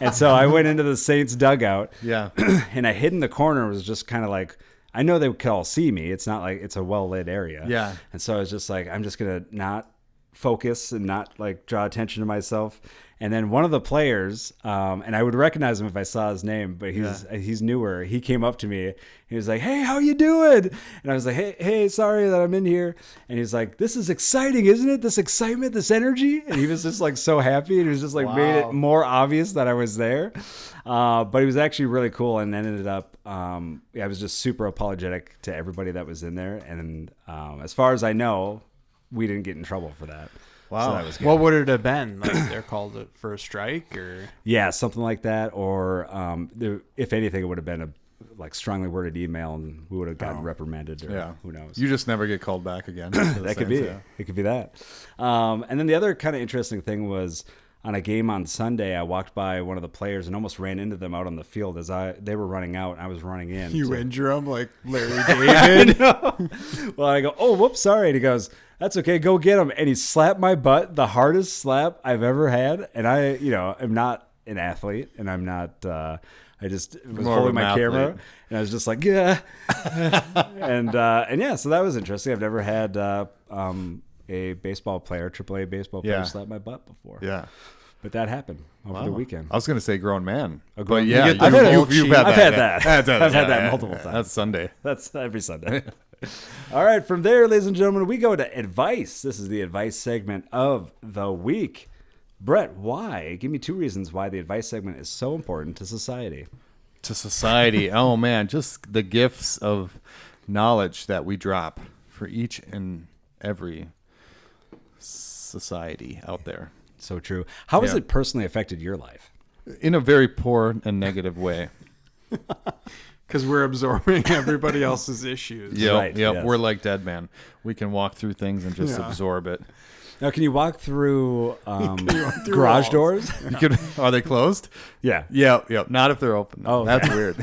And so I went into the Saints dugout. Yeah. And I hid in the corner. It was just kind of like, I know they could all see me. It's not like it's a well-lit area. Yeah. And so I was just like, I'm just going to not focus and not like draw attention to myself. And then one of the players, and I would recognize him if I saw his name, but he's newer. He came up to me. He was like, hey, how you doing? And I was like, hey, sorry that I'm in here. And he's like, this is exciting, isn't it? This excitement, this energy. And he was just like so happy. And he was just like made it more obvious that I was there. But he was actually really cool, and ended up, I was just super apologetic to everybody that was in there. And as far as I know, we didn't get in trouble for that. Wow. So that was good. What would it have been? Like they're called it for a strike, or? Yeah, something like that. Or if anything, it would have been a strongly worded email, and we would have gotten reprimanded, or who knows. You just never get called back again. That could be. Yeah. It could be that. And then the other kind of interesting thing was, on a game on Sunday, I walked by one of the players and almost ran into them out on the field as they were running out, and I was running in. You injure him like Larry David? Well, I go, oh, whoops, sorry. And he goes, That's okay. Go get him. And he slapped my butt, the hardest slap I've ever had. And I, am not an athlete, and I'm not. I just was holding my camera, and I was just like, yeah, and yeah. So that was interesting. I've never had a baseball player, AAA baseball player, slap my butt before. Yeah. But that happened over the weekend. I was going to say grown man. But yeah, I've had that. I've had that multiple times. That's Sunday. That's every Sunday. All right. From there, ladies and gentlemen, we go to advice. This is the advice segment of the week. Brett, why? Give me 2 reasons why the advice segment is so important to society. To society. Oh, man. Just the gifts of knowledge that we drop for each and every society out there. So true. How has it personally affected your life? In a very poor and negative way. Because we're absorbing everybody else's issues. Yep, right, yep. Yes. We're like Dead Man. We can walk through things and just absorb it. Now, can you walk through, through garage walls? doors? You could, are they closed? Yeah. Yep. Not if they're open. Oh, that's weird.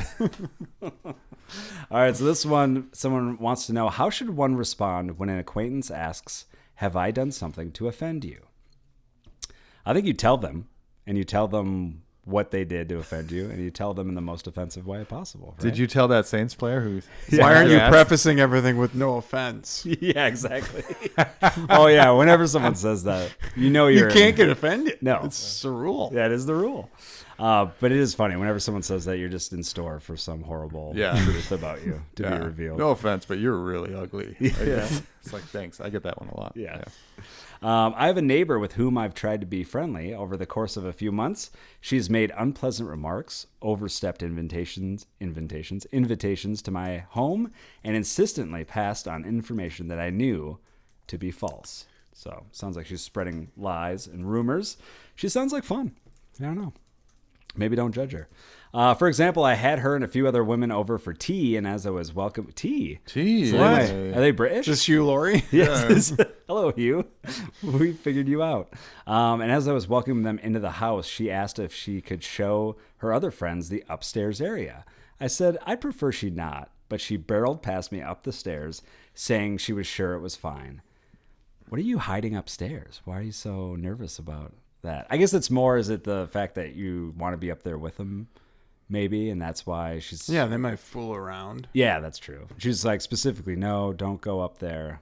All right. So this one, someone wants to know, how should one respond when an acquaintance asks, have I done something to offend you? I think you tell them, and you tell them what they did to offend you, and you tell them in the most offensive way possible. Right? Did you tell that Saints player who? Why aren't you prefacing everything with no offense? Yeah, exactly. Oh yeah, whenever someone says that, you're you can't get offended. No, it's a rule. That is the rule. But it is funny whenever someone says that, you're just in store for some horrible truth about you to be revealed. No offense, but you're really ugly. Yeah. It's like, thanks. I get that one a lot. Yeah. I have a neighbor with whom I've tried to be friendly over the course of a few months. She's made unpleasant remarks, overstepped invitations to my home, and insistently passed on information that I knew to be false. So, sounds like she's spreading lies and rumors. She sounds like fun. I don't know. Maybe don't judge her. For example, I had her and a few other women over for tea, and as I was Tea. So are they British? Just Hugh Laurie? Yes. Hello, Hugh. We figured you out. And as I was welcoming them into the house, she asked if she could show her other friends the upstairs area. I said I'd prefer she not, but she barreled past me up the stairs, saying she was sure it was fine. What are you hiding upstairs? Why are you so nervous about that? I guess it's more, is it the fact that you want to be up there with them, maybe, and that's why she's... Yeah, they might fool around. Yeah, that's true. She's like, specifically, no, don't go up there.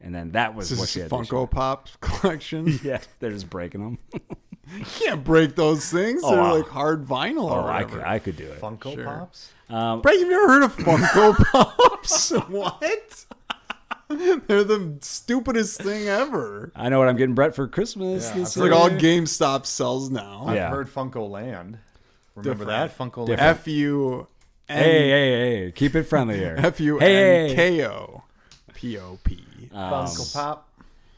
And then that was what she had Funko Pop collection. Yeah, they're just breaking them. You can't break those things. They're like hard vinyl or whatever. I could do it. Funko Pops? Brett, you've never heard of Funko Pops? What? They're the stupidest thing ever. I know what I'm getting Brett for Christmas. Yeah, It's like all GameStop sells now. I've heard Funko Land. Remember that? Funko Land. F-U... Hey. Keep it friendly here. F-U-N-K-O. P-O-P. Funko Pop.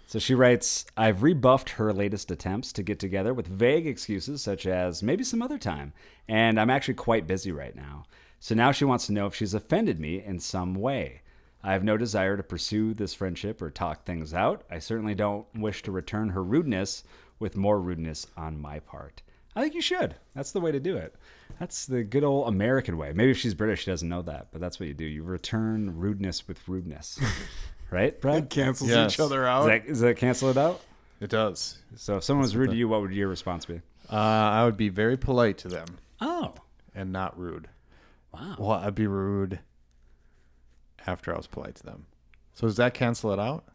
So she writes, I've rebuffed her latest attempts to get together with vague excuses such as maybe some other time, and I'm actually quite busy right now. So now she wants to know if she's offended me in some way. I have no desire to pursue this friendship or talk things out. I certainly don't wish to return her rudeness with more rudeness on my part. I think you should. That's the way to do it. That's the good old American way. Maybe if she's British, she doesn't know that, but that's what you do. You return rudeness with rudeness. Right, Brad? It cancels each other out. Does that cancel it out? It does. So if someone was rude to you, what would your response be? I would be very polite to them. Oh. And not rude. Wow. Well, I'd be rude after I was polite to them. So does that cancel it out?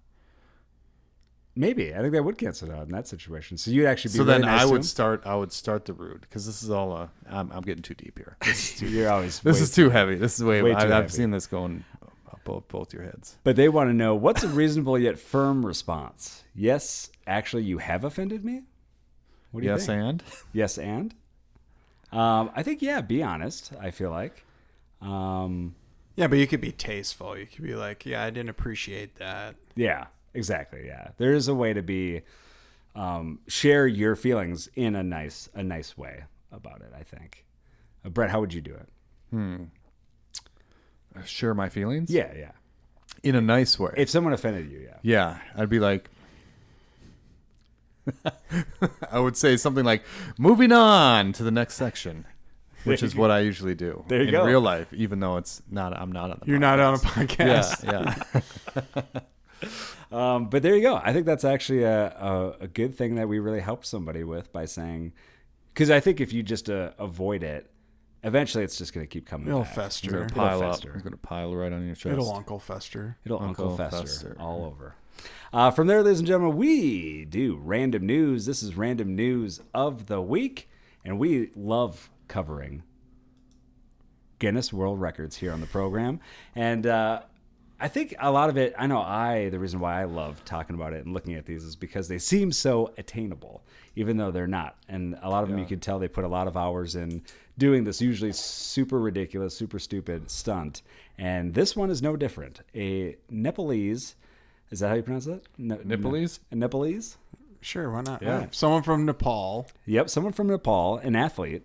Maybe. I think that would cancel it out in that situation. So you'd actually be so really then nice I to would him? start. I would start the rude because this is all. I'm getting too deep here. You're always. This is too heavy. This is way. Way too I've heavy. seen this going both your heads. But they want to know, what's a reasonable yet firm response? Yes, actually, you have offended me? What do you think? And? Yes, and? I think, be honest, I feel like. Yeah, but you could be tasteful. You could be like, yeah, I didn't appreciate that. Yeah, exactly, yeah. There is a way to be, share your feelings in a nice way about it, I think. Brett, how would you do it? Share my feelings? Yeah. In a nice way. If someone offended you, Yeah, I'd be like, I would say something like, moving on to the next section, which is what I usually do in real life, even though it's not. I'm not on the. You're podcast. not on a podcast. Yeah. But there you go. I think that's actually a good thing that we really helped somebody with by saying, because I think if you just avoid it, eventually it's just going to keep coming It'll back. fester. It'll pile up. It's going to pile right on your chest. It'll Uncle Fester. It'll Uncle Fester all over. From there, ladies and gentlemen, we do random news. This is random news of the week, and we love covering Guinness World Records here on the program. And I think a lot of it, the reason why I love talking about it and looking at these is because they seem so attainable, even though they're not. And a lot of them, you can tell they put a lot of hours in doing this usually super ridiculous, super stupid stunt. And this one is no different. A Nepalese, is that how you pronounce it? Nepalese? A Nepalese? Sure, why not? Yeah. Someone from Nepal. Yep, someone from Nepal, an athlete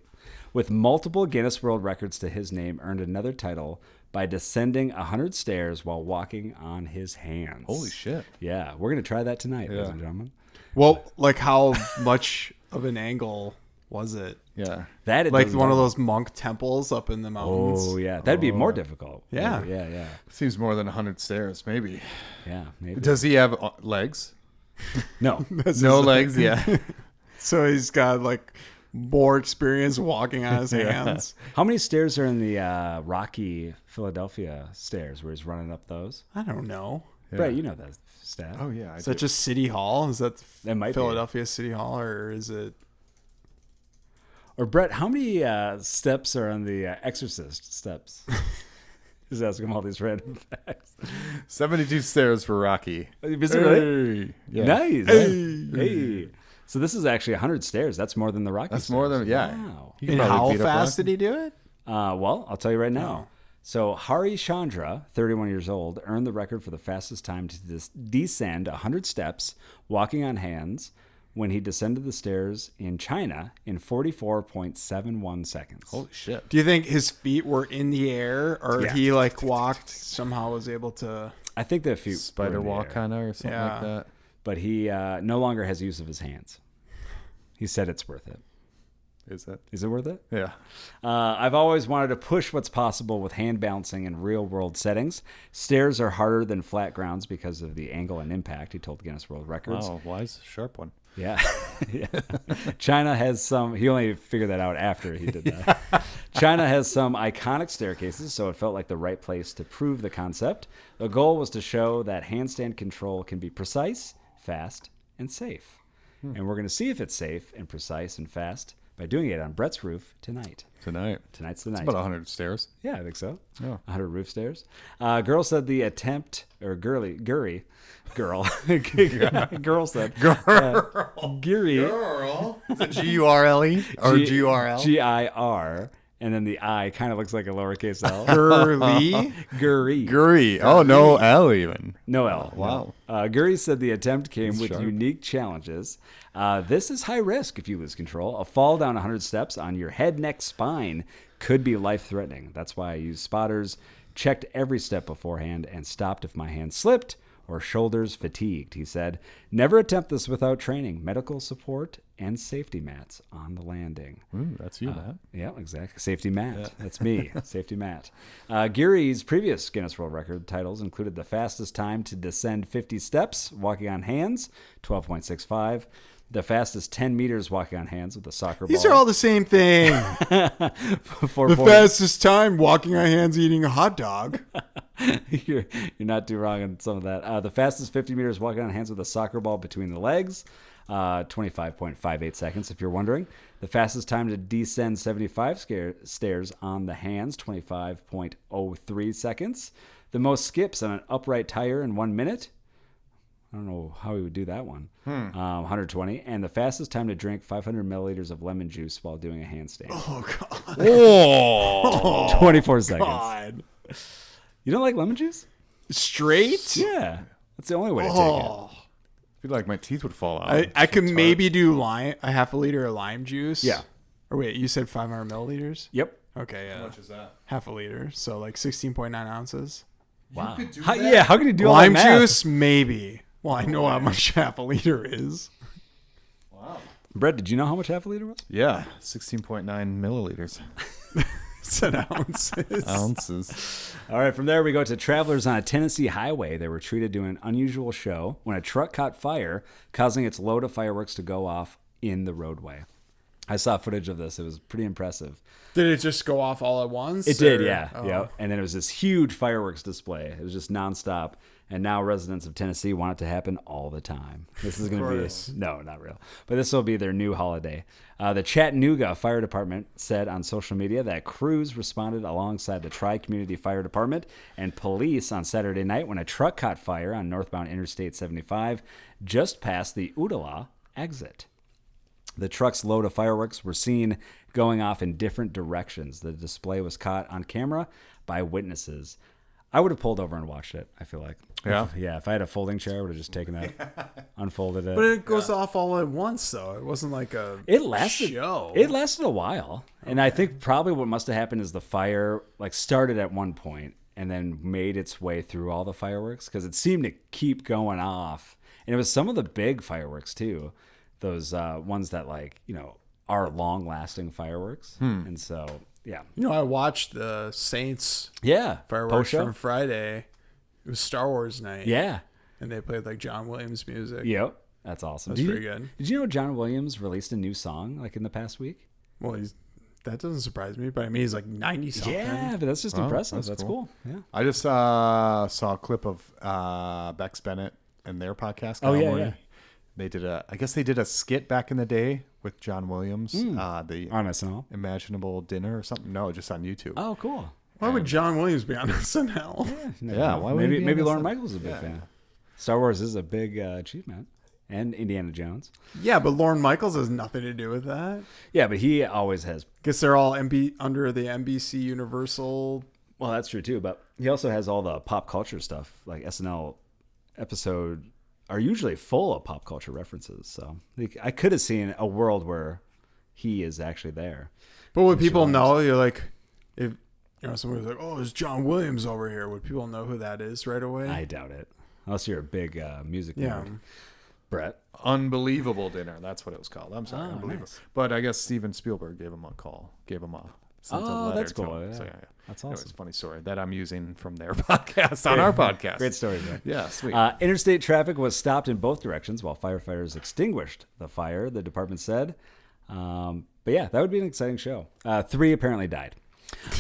with multiple Guinness World Records to his name, earned another title by descending 100 stairs while walking on his hands. Holy shit. Yeah, we're going to try that tonight, ladies and gentlemen. Well, like how much of an angle was it? Yeah. That Like one of those monk temples up in the mountains. Oh, yeah. That'd be more difficult. Yeah. Yeah. Seems more than 100 stairs, maybe. Yeah, maybe. Does he have legs? No. No legs, yeah. So he's got like more experience walking on his hands. How many stairs are in the Rocky Philadelphia stairs where he's running up those? I don't know. Yeah. Brett, you know that stat. Oh, yeah. Is that just City Hall? Is that That might be. Philadelphia City Hall, or is it? Or Brett, how many steps are on the Exorcist steps? Just ask him all these random facts. 72 stairs for Rocky. Is it really? Hey. Yeah. Nice. Hey. So this is actually 100 stairs. That's more than the Rocky That's stairs. more than, yeah. Wow. He could And probably how beat up fast Rocky. did he do it? Well, I'll tell you right now. Oh. So Hari Chandra, 31 years old, earned the record for the fastest time to descend 100 steps walking on hands when he descended the stairs in China in 44.71 seconds. Holy shit. Do you think his feet were in the air, or Yeah. he like walked somehow was able to? I think that few Spider walk kind of or something like Yeah. that. But he no longer has use of his hands. He said it's worth it. Is that? Is it worth it? Yeah. I've always wanted to push what's possible with hand balancing in real-world settings. Stairs are harder than flat grounds because of the angle and impact, he told Guinness World Records. Wow, wise, sharp one. Yeah. Yeah. China has some, he only figured that out after he did that. China has some iconic staircases, so it felt like the right place to prove the concept. The goal was to show that handstand control can be precise, fast, and safe. And we're going to see if it's safe and precise and fast by doing it on Brett's roof tonight. Tonight. Tonight's the night. It's about 100 stairs. Yeah, I think so. Yeah. 100 roof stairs. Girl said the attempt, or girl. Girl said. Geary. Girl. Is it G-U-R-L-E? Or G-U-R-L? G-I-R. And then the I kind of looks like a lowercase L. Girly. Guri. Guri. Oh, no L even. No L. Wow. No. Guri said the attempt came That's with sharp. unique challenges. This is high risk if you lose control. A fall down 100 steps on your head, neck, spine could be life-threatening. That's why I use spotters, checked every step beforehand, and stopped if my hand slipped or shoulders fatigued, he said. Never attempt this without training, medical support, and safety mats on the landing. Ooh, that's you, Matt. Yeah, exactly. Safety mat. That's me. Safety mat. Geary's previous Guinness World Record titles included the fastest time to descend 50 steps walking on hands, 12.65. The fastest 10 meters walking on hands with a soccer ball. These are all the same thing. The fastest time walking on hands eating a hot dog. You're not too wrong on some of that. The fastest 50 meters walking on hands with a soccer ball between the legs, 25.58 seconds, if you're wondering. The fastest time to descend 75 stairs on the hands, 25.03 seconds. The most skips on an upright tire in 1 minute. I don't know how he would do that one. 120. And the fastest time to drink 500 milliliters of lemon juice while doing a handstand. Oh God. Oh. 24 seconds. God. You don't like lemon juice? Straight? Yeah. That's the only way to take Oh. I feel like my teeth would fall out. I could maybe do a half a liter of lime juice. Yeah. Or wait, you said 500 milliliters? it. Yep. Okay, yeah. How much is that? Half a liter. So like 16.9 ounces. Wow. could do How, that? yeah, how can you do all Lime that math? juice, maybe. Well, I know how much half a liter is. Wow. Brett, did you know how much half a liter was? Yeah, 16.9 milliliters. Said ounces. Ounces. All right, from there we go to travelers on a Tennessee highway. They were treated to an unusual show when a truck caught fire, causing its load of fireworks to go off in the roadway. I saw footage of this. It was pretty impressive. Did it just go off all at once? It did, yeah. Oh. Yep. And then it was this huge fireworks display. It was just nonstop. And now residents of Tennessee want it to happen all the time. This is going to be, no, not real. But this will be their new holiday. The Chattanooga Fire Department said on social media that crews responded alongside the Tri-Community Fire Department and police on Saturday night when a truck caught fire on northbound Interstate 75 just past the Ooltewah exit. The truck's load of fireworks were seen going off in different directions. The display was caught on camera by witnesses. I would have pulled over and watched it, I feel like. Yeah? If I had a folding chair, I would have just taken that, unfolded it. But it goes off all at once, though. It wasn't like a show. It lasted a while. Okay. And I think probably what must have happened is the fire started at one point and then made its way through all the fireworks because it seemed to keep going off. And it was some of the big fireworks, too. Those ones that are long-lasting fireworks. And so, yeah. I watched the Saints fireworks Post-show? from Friday. It was Star Wars night. Yeah. And they played John Williams music. Yep. That's awesome. That's pretty good. Did you know John Williams released a new song in the past week? Well, that doesn't surprise me, but I mean, he's 90-something. Yeah, but that's just impressive. That's cool. Yeah. I just saw a clip of Bex Bennett and their podcast. Yeah. They did a skit back in the day with John Williams, the on SNL, Imaginable Dinner or something. No, just on YouTube. Oh, cool. Why would John Williams be on SNL? Yeah, why would maybe Lorne Michaels is a big fan. Star Wars is a big achievement, and Indiana Jones. Yeah, but Lorne Michaels has nothing to do with that. Yeah, but he always has. Guess they're all under the NBC Universal. Well, that's true too, but he also has all the pop culture stuff. SNL episode are usually full of pop culture references. So I could have seen a world where he is actually there. But would people know? You're if somebody's oh, it's John Williams over here. Would people know who that is right away? I doubt it, unless you're a big music nerd. Brett. Unbelievable Dinner. That's what it was called. I'm sorry, Unbelievable. Nice. But I guess Steven Spielberg gave him a call. Sent a letter that's cool. to him. Yeah. So, That's awesome. It's a funny story that I'm using from their podcast on our podcast. Great story, man. Yeah, sweet. Interstate traffic was stopped in both directions while firefighters extinguished the fire, the department said. But yeah, that would be an exciting show. 3 apparently died.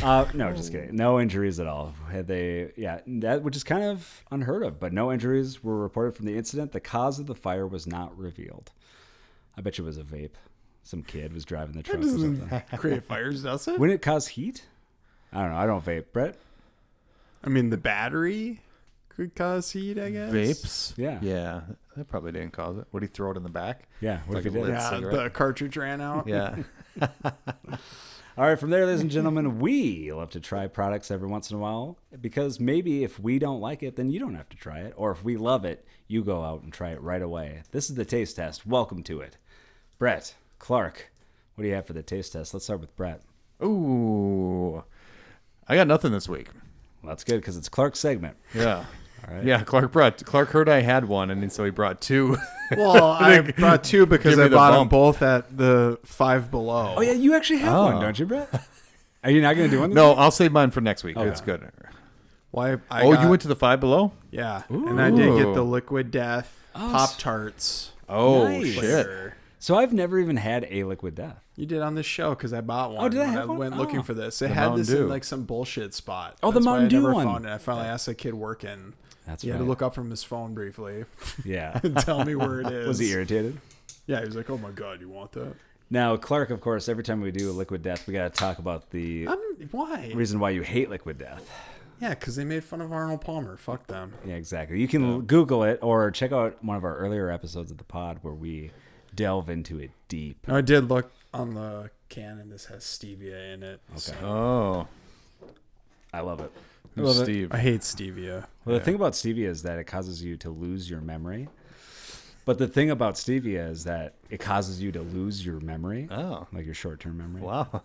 No, just kidding. No injuries at all. Which is kind of unheard of, but no injuries were reported from the incident. The cause of the fire was not revealed. I bet you it was a vape. Some kid was driving the truck or something. Create fires, does it? Wouldn't it cause heat? I don't know. I don't vape. Brett? I mean, the battery could cause heat, I guess. Vapes? Yeah. Yeah. That probably didn't cause it. Would he throw it in the back? Yeah. What if he did? Yeah, the cartridge ran out. Yeah. All right, from there, ladies and gentlemen, we love to try products every once in a while because maybe if we don't like it, then you don't have to try it. Or if we love it, you go out and try it right away. This is the taste test. Welcome to it. Brett, Clark, what do you have for the taste test? Let's start with Brett. Ooh. I got nothing this week. Well, that's good because it's Clark's segment. Yeah. All right. Yeah, Clark heard I had one, and so he brought 2. Well, I brought 2 because I the bought them bump. both at the Five Below. Oh, yeah, you actually have one, don't you, Brett? Are you not going to do one? No, I'll save mine for next week. It's good. Why? You went to the Five Below? Yeah, and I did get the Liquid Death Pop-Tarts. Oh, Nice. shit. So I've never even had a Liquid Death. You did on this show because I bought one. Oh, did I when have one? went looking for this. It The had Mountain this Dew. in some bullshit spot. Oh, the That's why Mountain Dew I never one. found it. I finally asked a kid working. That's He right. had to look up from his phone briefly Yeah. and tell me where it is. Was he irritated? Yeah, he was like, "Oh my god, you want that?" Now, Clark, of course, every time we do a Liquid Death, we got to talk about the Why? reason why you hate Liquid Death. Yeah, because they made fun of Arnold Palmer. Fuck them. Yeah, exactly. You can Google it or check out one of our earlier episodes of the pod where we delve into it deep. I did look on the can, and this has stevia in it. Okay. So. Oh. I love it. Who's Steve? I hate stevia. Well, the thing about stevia is that it causes you to lose your memory. But the thing about stevia is that it causes you to lose your memory. Oh. Like your short-term memory. Wow.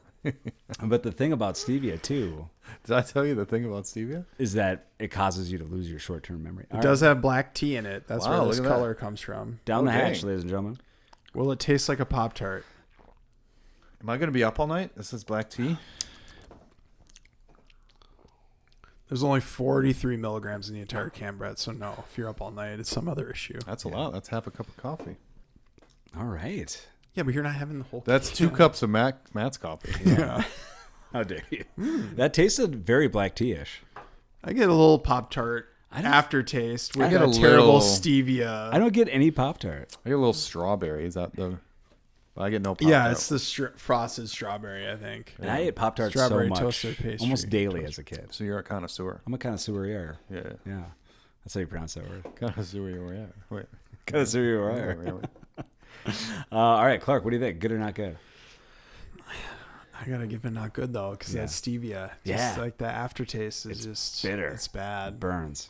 But the thing about stevia, too, Did I tell you the thing about stevia? is that it causes you to lose your short-term memory. It does have black tea in it. That's Wow, where this look at that. color comes from. Down the Okay. hatch, ladies and gentlemen. Will it taste like a Pop-Tart? Am I going to be up all night? This is black tea. There's only 43 milligrams in the entire can, Brett. So no, if you're up all night, it's some other issue. That's a lot. That's half a cup of coffee. All right. Yeah, but you're not having the whole. That's 2 cups of Matt's coffee. Yeah. How dare you? That tasted very black tea-ish. I get a little Pop-Tart aftertaste with I get a a terrible little- stevia. I don't get any Pop-Tart. I get a little strawberry. Is that the? I get no Pop-Tart. Yeah, it's the frosted strawberry, I think. And I ate Pop-Tarts so Strawberry much. toasted pastry. Almost daily as a kid. So you're a connoisseur. I'm a connoisseur. Yeah. Yeah. That's how you pronounce that word. Connoisseur. Yeah. Wait. Connoisseur. Yeah, really. All right, Clark, what do you think? Good or not good? I gotta give it not good though, because that stevia, just like the aftertaste is just bitter. It's bad. Burns.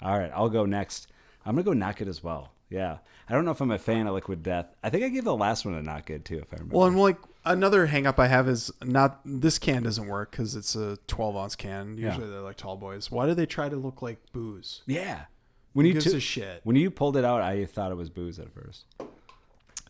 All right, I'll go next. I'm gonna go not good as well. Yeah, I don't know if I'm a fan of Liquid Death. I think I gave the last one a not good too, if I remember. Well, and like another hang up I have is not this can doesn't work because it's a 12-ounce can. Usually they're like tall boys. Why do they try to look like booze? Yeah. When Who you gives a shit? When you pulled it out, I thought it was booze at first.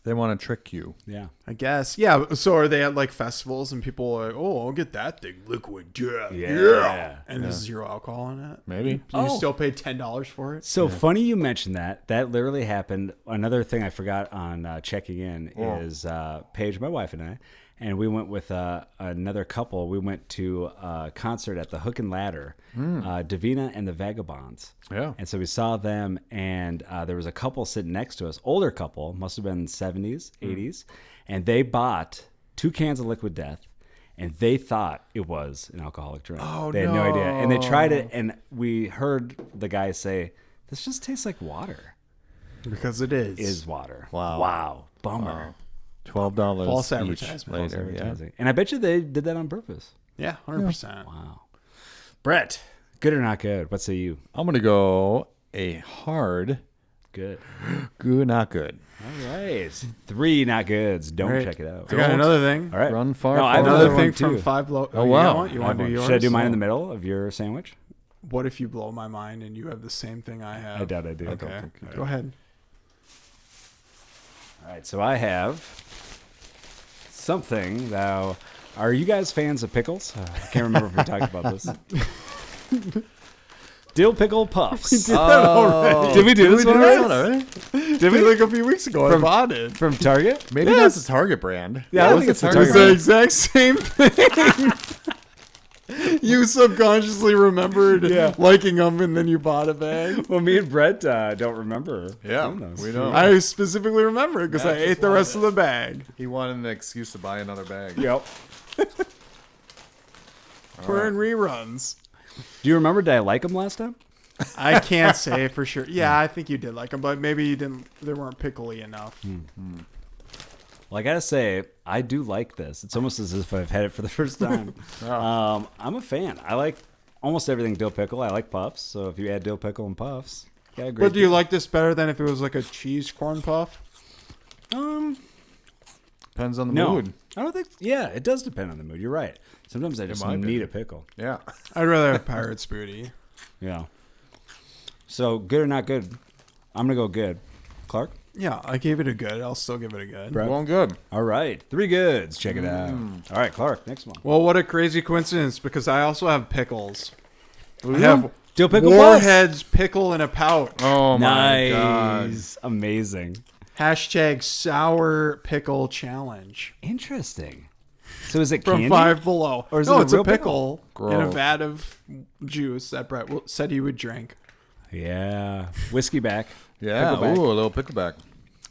They want to trick you. Yeah. I guess. Yeah. So are they at like festivals and people are like, oh, I'll get that thing, Liquid Death. Yeah. And there's 0 alcohol in it. Maybe. You still pay $10 for it? So funny you mentioned that. That literally happened. Another thing I forgot on checking in is Paige, my wife, and I, and we went with another couple. We went to a concert at the Hook and Ladder, Davina and the Vagabonds. Yeah. And so we saw them, and there was a couple sitting next to us, older couple, must have been 70s, 80s, and they bought 2 cans of Liquid Death, and they thought it was an alcoholic drink. Oh, they had no idea. And they tried it, and we heard the guy say, this just tastes like water. Because it is. Is water. Wow. Bummer. $12 False each advertisement. later. False Yeah. advertising. And I bet you they did that on purpose. Yeah, 100%. Wow. Brett, good or not good? What say you? I'm gonna go a hard Good. good, not good. All right. 3 not goods. Don't Right. check it out. I got another thing. All right. Run far, No, I far. have Another one thing too. from Five Low. Oh, wow. You want to do yours? Should I do mine in the middle of your sandwich? What if you blow my mind and you have the same thing I have? I doubt I do. Okay. Go ahead. All right. So I have something now. Are you guys fans of pickles? I can't remember if we talked about this. Dill pickle puffs. Did that already? Did we do this one already? already? Did we like a few weeks ago? I bought it. From Target? Maybe that's a Target brand. Yeah, I think it's a It's Target the brand. exact same thing. You subconsciously remembered liking them, and then you bought a bag. Well, me and Brett don't remember. Yeah, doing those. we don't. I specifically remember it because I just ate the rest of the bag. He wanted an excuse to buy another bag. Yep. We're in reruns. Do you remember? Did I like them last time? I can't say for sure. Yeah, I think you did like them, but maybe you didn't. They weren't pickly enough. Well, I gotta say, I do like this. It's almost as if I've had it for the first time. I'm a fan. I like almost everything dill pickle. I like puffs. So if you add dill pickle and puffs, yeah, great. But do you like this better than if it was like a cheese corn puff? Depends on the No, mood. I don't think. Yeah, it does depend on the mood. You're right. Sometimes I just my need opinion. a pickle. Yeah. I'd rather have Pirate's Booty. Yeah. So good or not good? I'm gonna go good. Clark. Yeah, I gave it a good. I'll still give it a good. Brett? Going good. All right, 3 goods. Check it out. All right, Clark. Next one. Well, what a crazy coincidence because I also have pickles. I have Dill pickle Warhead's pickle in a pouch. Oh my god. Nice. Amazing. Hashtag sour pickle challenge. Interesting. So is it From candy? Five Below. Or is no, it a it's a real pickle in a Gross. vat of juice that Brett said he would drink. Yeah. Whiskey back. Yeah. Pickleback. Ooh, a little pickleback.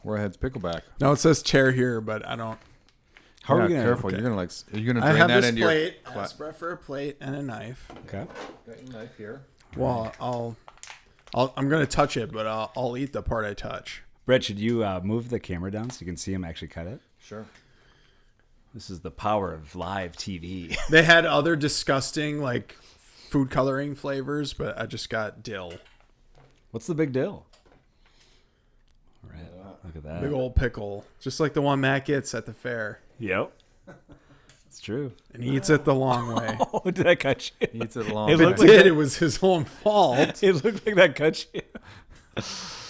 Warhead's pickleback. No, it says chair here, but I don't. How are Yeah, we gonna? careful. Okay. You're gonna like. You're gonna I drain have that this into plate. your. I asked Brett for a plate and a knife. Okay. Got your knife here. Well, I'm gonna touch it, but I'll eat the part I touch. Brett, should you move the camera down so you can see him actually cut it? Sure. This is the power of live TV. They had other disgusting like food coloring flavors, but I just got dill. What's the big deal? All right. Look at that. Big old pickle, just like the one Matt gets at the fair, Yep. It's true. and he eats it the long way. Oh, did I cut you? Eats it long. It If it looked did, it was his own fault. It looked like that cut you.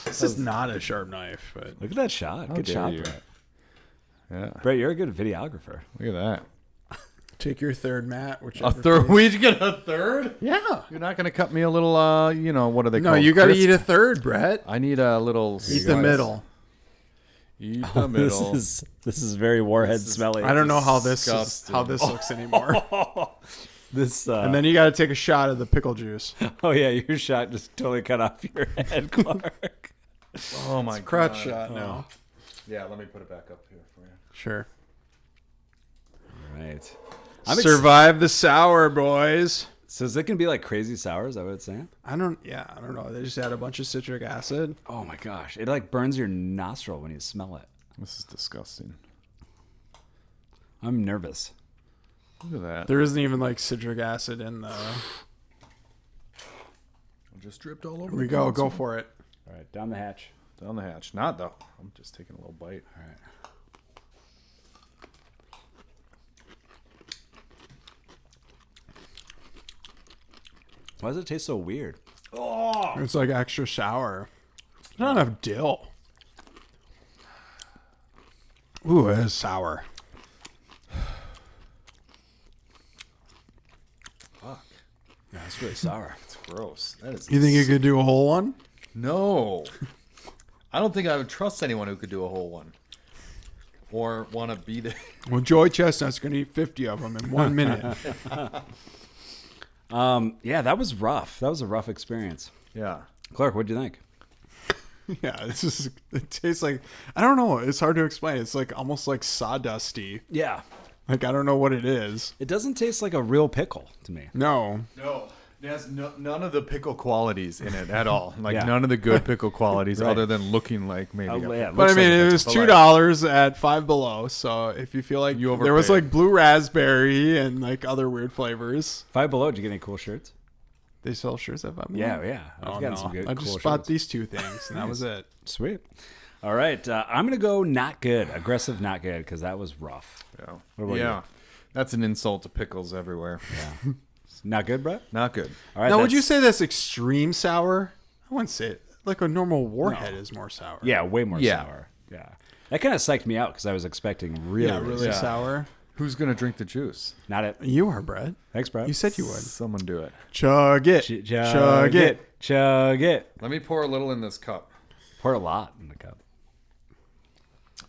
This is not a sharp knife, but Look at that shot. Good dare shot, you. Brett. Yeah. Brett, you're a good videographer. Look at that. Take your third, Matt. A third? We get a third? Yeah. You're not going to cut me a little, what are they No, called? you got to Crisp? eat a third, Brett. I need a little... Eat the middle. Eat the middle. This is very Warhead smelly. I don't know how this disgusting. looks anymore. This. And then you got to take a shot of the pickle juice. Oh yeah, your shot just totally cut off your head, Clark. Oh my god. Crotch shot now. Yeah, let me put it back up here for you. Sure. All right. Survive the sour, boys. So is it gonna be like crazy sour? Is that what it's saying? I don't know. They just add a bunch of citric acid. Oh my gosh, it like burns your nostril when you smell it. This is disgusting. I'm nervous. Look at that. There isn't even like citric acid in the. It just dripped all over. Here we go. Go for it. All right, down the hatch. Down the hatch. Not though. I'm just taking a little bite. All right. Why does it taste so weird? Oh, It's like extra sour. There's not enough dill. Ooh, it is sour. fuck. Yeah, it's really sour. It's gross. That is. You think you could do a whole one? No. I don't think I would trust anyone who could do a whole one. Or want to be there. Well, Joey Chestnut's going to eat 50 of them in 1 minute. Yeah, that was rough. That was a rough experience. Yeah. Clark, what'd you think? Yeah, it tastes like, I don't know. It's hard to explain. It's like almost like sawdusty. Yeah. Like, I don't know what it is. It doesn't taste like a real pickle to me. No. No. It has none of the pickle qualities in it at all. Like Yeah. none of the good pickle qualities Right. other than looking like maybe. Yeah, But I mean, it was But like- $2 at Five Below. So if you feel like You there was overpaid. like blue raspberry and like other weird flavors. Five Below, did you get any cool shirts? They sell shirts at Five Below? Yeah. I've Oh, gotten no. some good I cool just bought shirts. these two things and that was it. Sweet. All right. I'm going to go not good. Aggressive, not good, because that was rough. Yeah. What about Yeah. That's an insult to pickles everywhere. Yeah. Not good, Brett? Not good. All right. Now, would you that's- say that's extreme sour? I wouldn't say it. Like a normal Warhead is more sour. Yeah, way more Yeah. sour. Yeah. That kind of psyched me out because I was expecting really, Yeah, really Yeah. sour. Who's going to drink the juice? Not it. You are, Brett. Thanks, Brett. You said you would. Someone do it. Chug it. Chug it. Chug it. Let me pour a little in this cup. Pour a lot in the cup.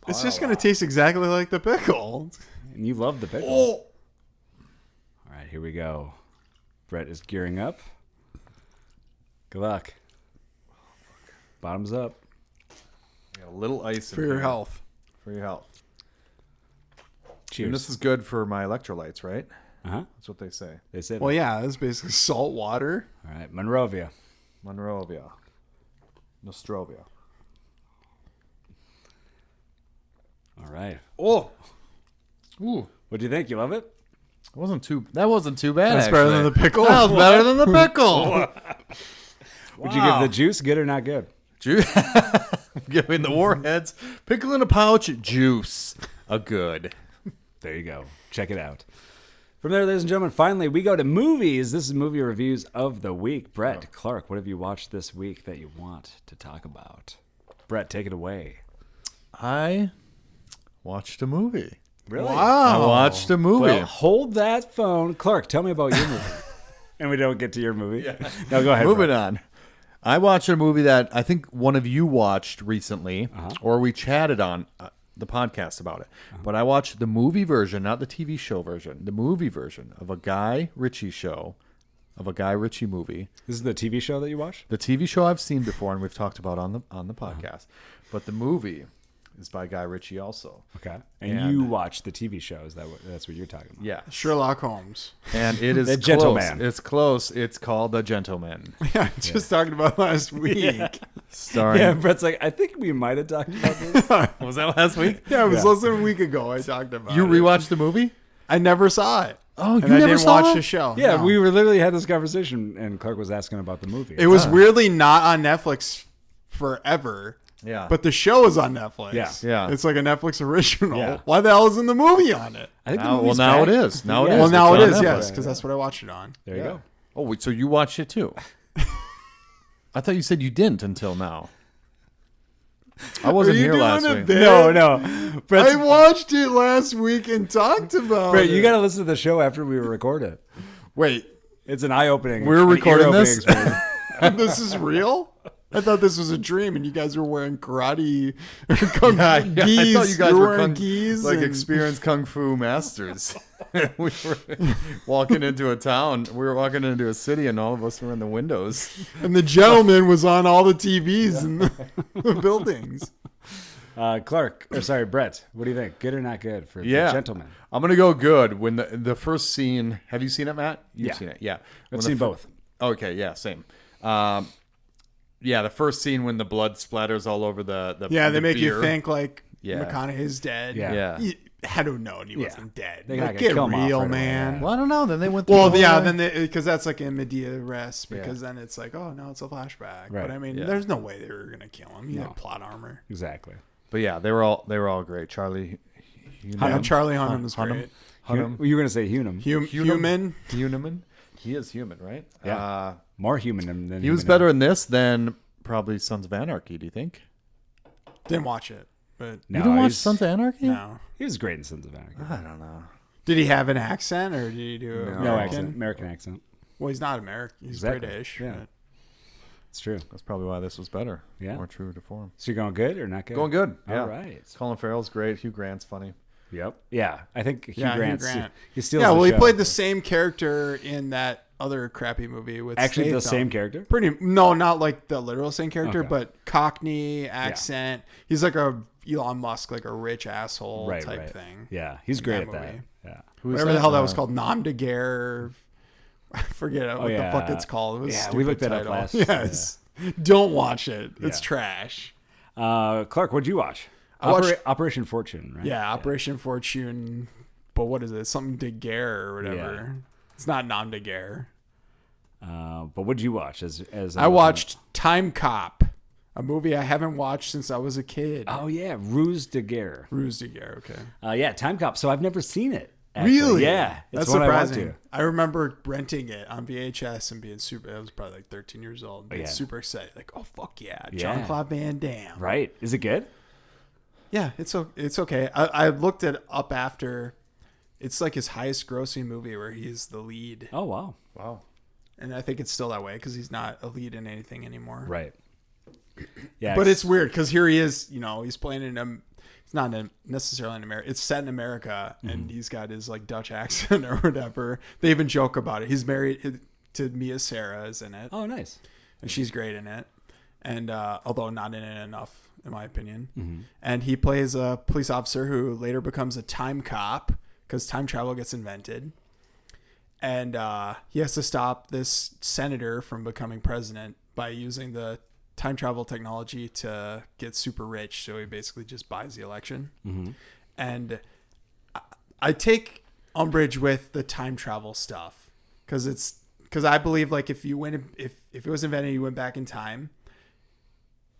It's just going to taste exactly like the pickle. And you love the pickle. Oh. All right, here we go. Brett is gearing up. Good luck. Bottoms up. Got a little ice in For your here. health. For your health. Cheers. And this is good for my electrolytes, right? Uh-huh. That's what they say. They said Well, that. yeah, it's basically salt water. All right, Monrovia. Monrovia. Nostrovia. All right. Oh. Ooh. What do you think? You love it? That wasn't too bad. That's better than the actually. pickle. That was better than the pickle. Would you give the juice good or not good? Giving the warheads pickle in a pouch juice a good. There you go. Check it out. From there, ladies and gentlemen, finally, we go to movies. This is movie reviews of the week. Brett, Clark, what have you watched this week that you want to talk about? Brett, take it away. I watched a movie. Really? I watched a movie. Well, hold that phone. Clark, tell me about your movie. And we don't get to your movie. Yeah. No, go ahead. Moving Brett. on. I watched a movie that I think one of you watched recently, or we chatted on the podcast about it. But I watched the movie version, not the TV show version, the movie version of a Guy Ritchie show, of a Guy Ritchie movie. This is the TV show that you watched? The TV show I've seen before, and we've talked about on the podcast. But the movie is by Guy Ritchie also. Okay. And you watched the TV show. That's what you're talking about? Yeah. Sherlock Holmes. And it is The close. Gentleman. It's close. It's called The Gentleman. Yeah, just talking about last week. Starring. Yeah, Brett's like, I think we might have talked about this. Was that last week? Yeah, it was Yeah. less than a week ago I talked about You it. rewatched the movie? I never saw it. Oh, And I didn't watch the show. Yeah, No. we were literally had this conversation, and Clark was asking about the movie. It was weirdly not on Netflix forever. Yeah. But the show is on Netflix. Yeah. Yeah. It's like a Netflix original. Yeah. Why the hell isn't the movie on it? I think the Now, well, movie's now back. it is. Now it Yeah. is. Well, now It's it on is, Netflix. yes, because that's what I watched it on. There you go. Oh, wait, so you watched it too? I thought you said you didn't until now. I wasn't here last week. No. I watched it last week and talked about Brett, it. you got to listen to the show after we record it. Wait, It's an eye-opening. We're recording this? experience. this is real? I thought this was a dream, and you guys were wearing karate kung I gis. thought you guys were were wearing gis. like and- experienced kung fu masters. We were walking into a town. We were walking into a city, and all of us were in the windows. And the gentleman was on all the TVs in the buildings. Brett, what do you think? Good or not good for the gentleman? I'm gonna go good. When the first scene, have you seen it, Matt? You've seen it, yeah. I've seen both. Okay, yeah, same. The first scene when the blood splatters all over the Yeah, they the make beer. you think like Yeah. McConaughey's dead. Yeah. I don't know, and he wasn't dead. They're Like, not gonna get kill him off real, right away, man. yeah. Well, I don't know. Then they went. Through Well, the yeah, whole- then because that's like in media res, because then it's like, oh no, it's a flashback. Right. But I mean, Yeah. there's no way they were gonna kill him. He had plot armor. Exactly. But yeah, they were all great. Charlie, Yeah, Charlie Hunnam was Hunnam. great. Hunnam. You were going to say Hunnam. Human. Human. He is human, right? Yeah. More human than He was human. better in this than probably Sons of Anarchy. Do you think? Didn't watch it, but No, You didn't watch he's- Sons of Anarchy? no. He was great in Sons of Anarchy. I don't know. Did he have an accent or did he do No. No American? accent. American accent. Well, he's not American. He's Exactly. British. Yeah. but- It's true. That's probably why this was better. Yeah. More true to form. So you're going good or not good? Going good. Yeah. All right. Colin Farrell's great. Hugh Grant's funny. Yep. Yeah. I think Hugh Yeah, Grant. Hugh Grant. He steals Yeah, the well, he show. played the same character in that other crappy movie with Actually, the Statham. same character? Pretty no, not like the literal same character, Okay. but Cockney accent. He's like a Elon Musk, like a rich asshole Right, type right. thing. Yeah. He's in great that at that. movie. Yeah. Who is Whatever the hell that was Uh, called, Nom de Guerre. I forget what the fuck it's called. It was a Yeah, we stupid looked that up title. last- Yes. Don't watch it. It's Yeah. trash. Clark, what'd you watch? I watched- Operation Fortune, right? Yeah, Operation Fortune. But what is it? Something de Guerre or whatever. Yeah. It's not Nom de Guerre. But what'd you watch? As I watched Time Cop, a movie I haven't watched since I was a kid. Oh yeah, Ruse de Guerre. Ruse de Guerre, okay. Yeah, Time Cop. So I've never seen it. Actually. Really? Yeah, it's That's one surprising. I want I remember renting it on VHS and being super. I was probably like 13 years old. Being yeah. super excited, like, oh fuck yeah, Yeah. Jean-Claude Van Damme. to. Right? Is it good? Yeah, it's okay. I looked it up after. It's like his highest grossing movie where he's the lead, Oh wow. Wow. and I think it's still that way because he's not a lead in anything anymore. Right. Yeah, But it's weird because here he is. He's playing in a. It's not necessarily in America. It's set in America, and he's got his like Dutch accent or whatever. They even joke about it. He's married to Mia Sara is in it, Oh nice. and she's great in it. And although not in it enough, in my opinion. And he plays a police officer who later becomes a time cop because time travel gets invented. And he has to stop this senator from becoming president by using the time travel technology to get super rich. So he basically just buys the election. And I take umbrage with the time travel stuff because I believe like if it was invented, you went back in time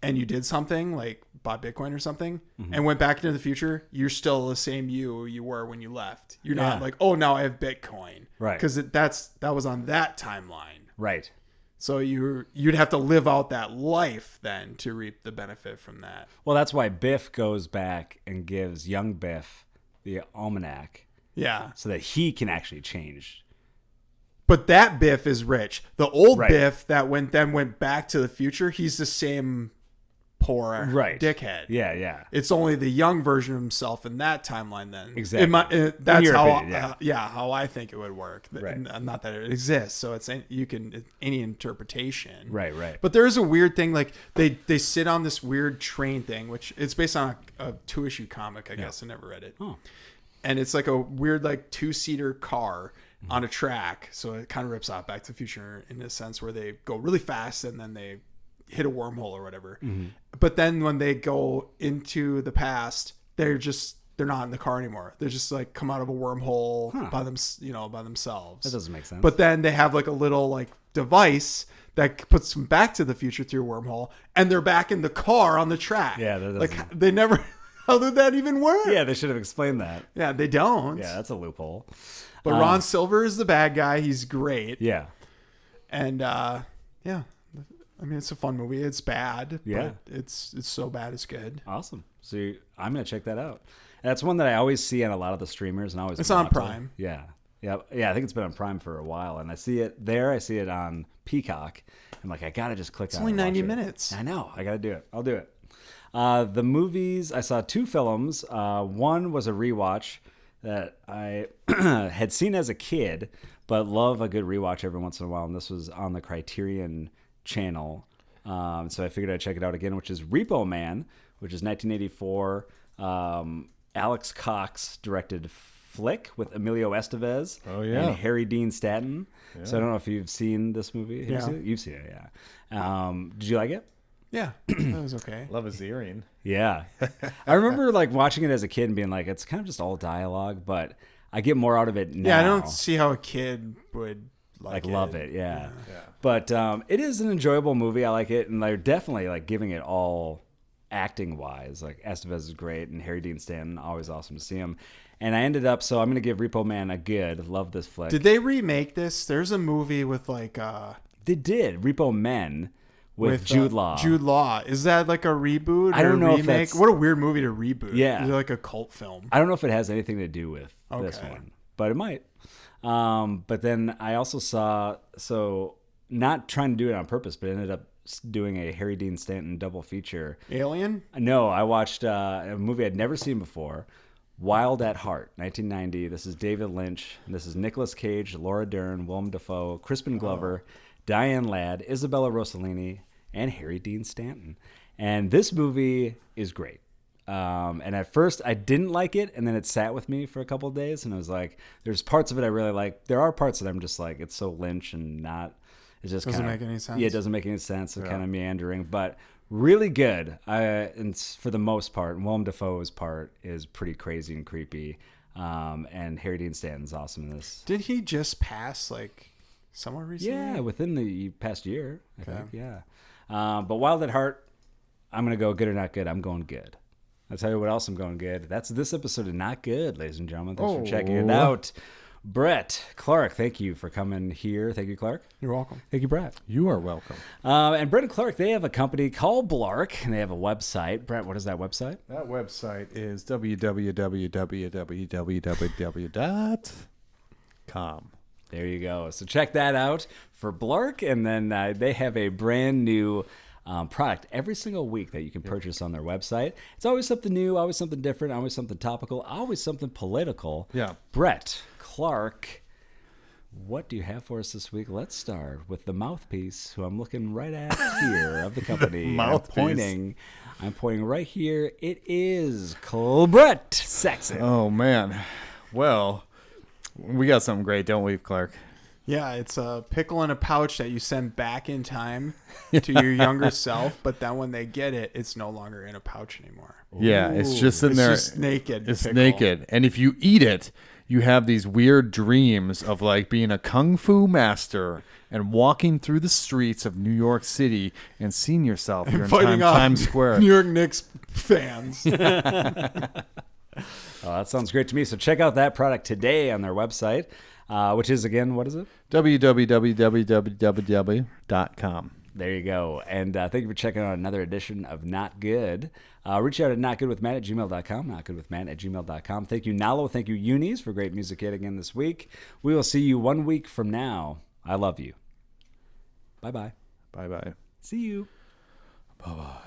and you did something like bought Bitcoin or something and went back into the future, you're still the same you were when you left. You're not like, oh, now I have Bitcoin. Right. Because that was on that timeline. Right. So you'd have to live out that life then to reap the benefit from that. Well, that's why Biff goes back and gives young Biff the almanac Yeah. so that he can actually change. But that Biff is rich. The old Right. Biff that went back to the future, he's the same poor Right. dickhead. Yeah, yeah. It's only the young version of himself in that timeline then. Exactly. That's your how opinion, yeah. how I think it would work. Right. Not that it exists, so it's any interpretation. Right, right. But there is a weird thing like they sit on this weird train thing, which it's based on a 2-issue comic, I guess. I never read it. Oh. And it's like a weird like 2-seater car on a track, so it kind of rips off Back to the Future in a sense where they go really fast and then they hit a wormhole or whatever. But then when they go into the past, they're not in the car anymore. They're just like come out of a wormhole by themselves. That doesn't make sense. But then they have like a little like device that puts them back to the future through a wormhole, and they're back in the car on the track. Yeah, that like doesn't- they never. How did that even work? yeah, they should have explained that. Yeah, they don't. Yeah, that's a loophole. But Ron Silver is the bad guy. He's great. Yeah. And yeah, I mean, it's a fun movie. It's bad, Yeah. but it's so bad it's good. Awesome. So I'm going to check that out. And that's one that I always see on a lot of the streamers. And I always It's on want to. Prime. Yeah. Yeah. Yeah. I think it's been on Prime for a while. And I see it there. I see it on Peacock. I'm like, I got to just click It's on only it. and watch 90 it. minutes. I know. I got to do it. I'll do it. The movies, I saw 2 films. One was a rewatch that I had seen as a kid, but love a good rewatch every once in a while. And this was on the Criterion channel. So I figured I'd check it out again, which is Repo Man, which is 1984. Alex Cox directed flick with Emilio Estevez and Harry Dean Stanton. Yeah. So I don't know if you've seen this movie. Have you seen it? You've seen it, yeah. Did you like it? Yeah, that was okay. Love his earring. Yeah. I remember like watching it as a kid and being like, it's kind of just all dialogue, but I get more out of it now. Yeah, I don't see how a kid would like love it. Yeah. But it is an enjoyable movie. I like it, and they're definitely like giving it all acting wise. Like Estevez is great, and Harry Dean Stanton, always awesome to see him. And I ended up, so I'm going to give Repo Man a good. Love this flick. Did they remake this? There's a movie with like they did Repo Men with Jude Law. Jude Law. Is that like a reboot? I don't or know remake? if that's... What a weird movie to reboot. Yeah. Is it like a cult film? I don't know if it has anything to do with this one, but it might. But then I also saw, so not trying to do it on purpose, but ended up doing a Harry Dean Stanton double feature. Alien? No, I watched a movie I'd never seen before, Wild at Heart, 1990. This is David Lynch. And this is Nicolas Cage, Laura Dern, Willem Dafoe, Crispin Glover, Diane Ladd, Isabella Rossellini, and Harry Dean Stanton. And this movie is great. And at first I didn't like it, and then it sat with me for a couple of days, and I was like, there's parts of it I really like. There are parts that I'm just like, it's so Lynch and not, it just doesn't kind of make any sense. Yeah, it doesn't make any sense. It's kind of meandering, but really good. And for the most part, Willem Dafoe's part is pretty crazy and creepy. And Harry Dean Stanton's awesome in this. Did he just pass like somewhere recently? Yeah, within the past year, I think. Yeah. But Wild at Heart, I'm gonna go good or not good. I'm going good. I'll tell you what else I'm going good. That's this episode of Not Good, ladies and gentlemen. Thanks for checking it out. Brett Clark, thank you for coming here. Thank you, Clark. You're welcome. Thank you, Brett. You are welcome. And Brett and Clark, they have a company called Blark, and they have a website. Brett, what is that website? That website is www.com. There you go. So check that out for Blark, and then they have a brand new product every single week that you can purchase on their website. It's always something new, always something different, always something topical, always something political. Yeah. Brett Clark, what do you have for us this week? Let's start with the mouthpiece, who I'm looking right at here of the company. Mouthpiece. I'm pointing right here. It is Brett Saxon. Oh, man. Well, we got something great, don't we, Clark? Yeah, it's a pickle in a pouch that you send back in time to your younger self, but then when they get it, it's no longer in a pouch anymore. Yeah, it's just in there. It's just naked. It's pickle. naked. And if you eat it, you have these weird dreams of like being a kung fu master and walking through the streets of New York City and seeing yourself here in Times Square. New York Knicks fans. Oh, that sounds great to me. So check out that product today on their website, which is, again, what is it? www.com. There you go. And thank you for checking out another edition of Not Good. Reach out at notgoodwithmatt@gmail.com, notgoodwithmatt@gmail.com. Thank you, Nalo. Thank you, Unis, for great music yet again this week. We will see you 1 week from now. I love you. Bye-bye. Bye-bye. See you. Bye-bye.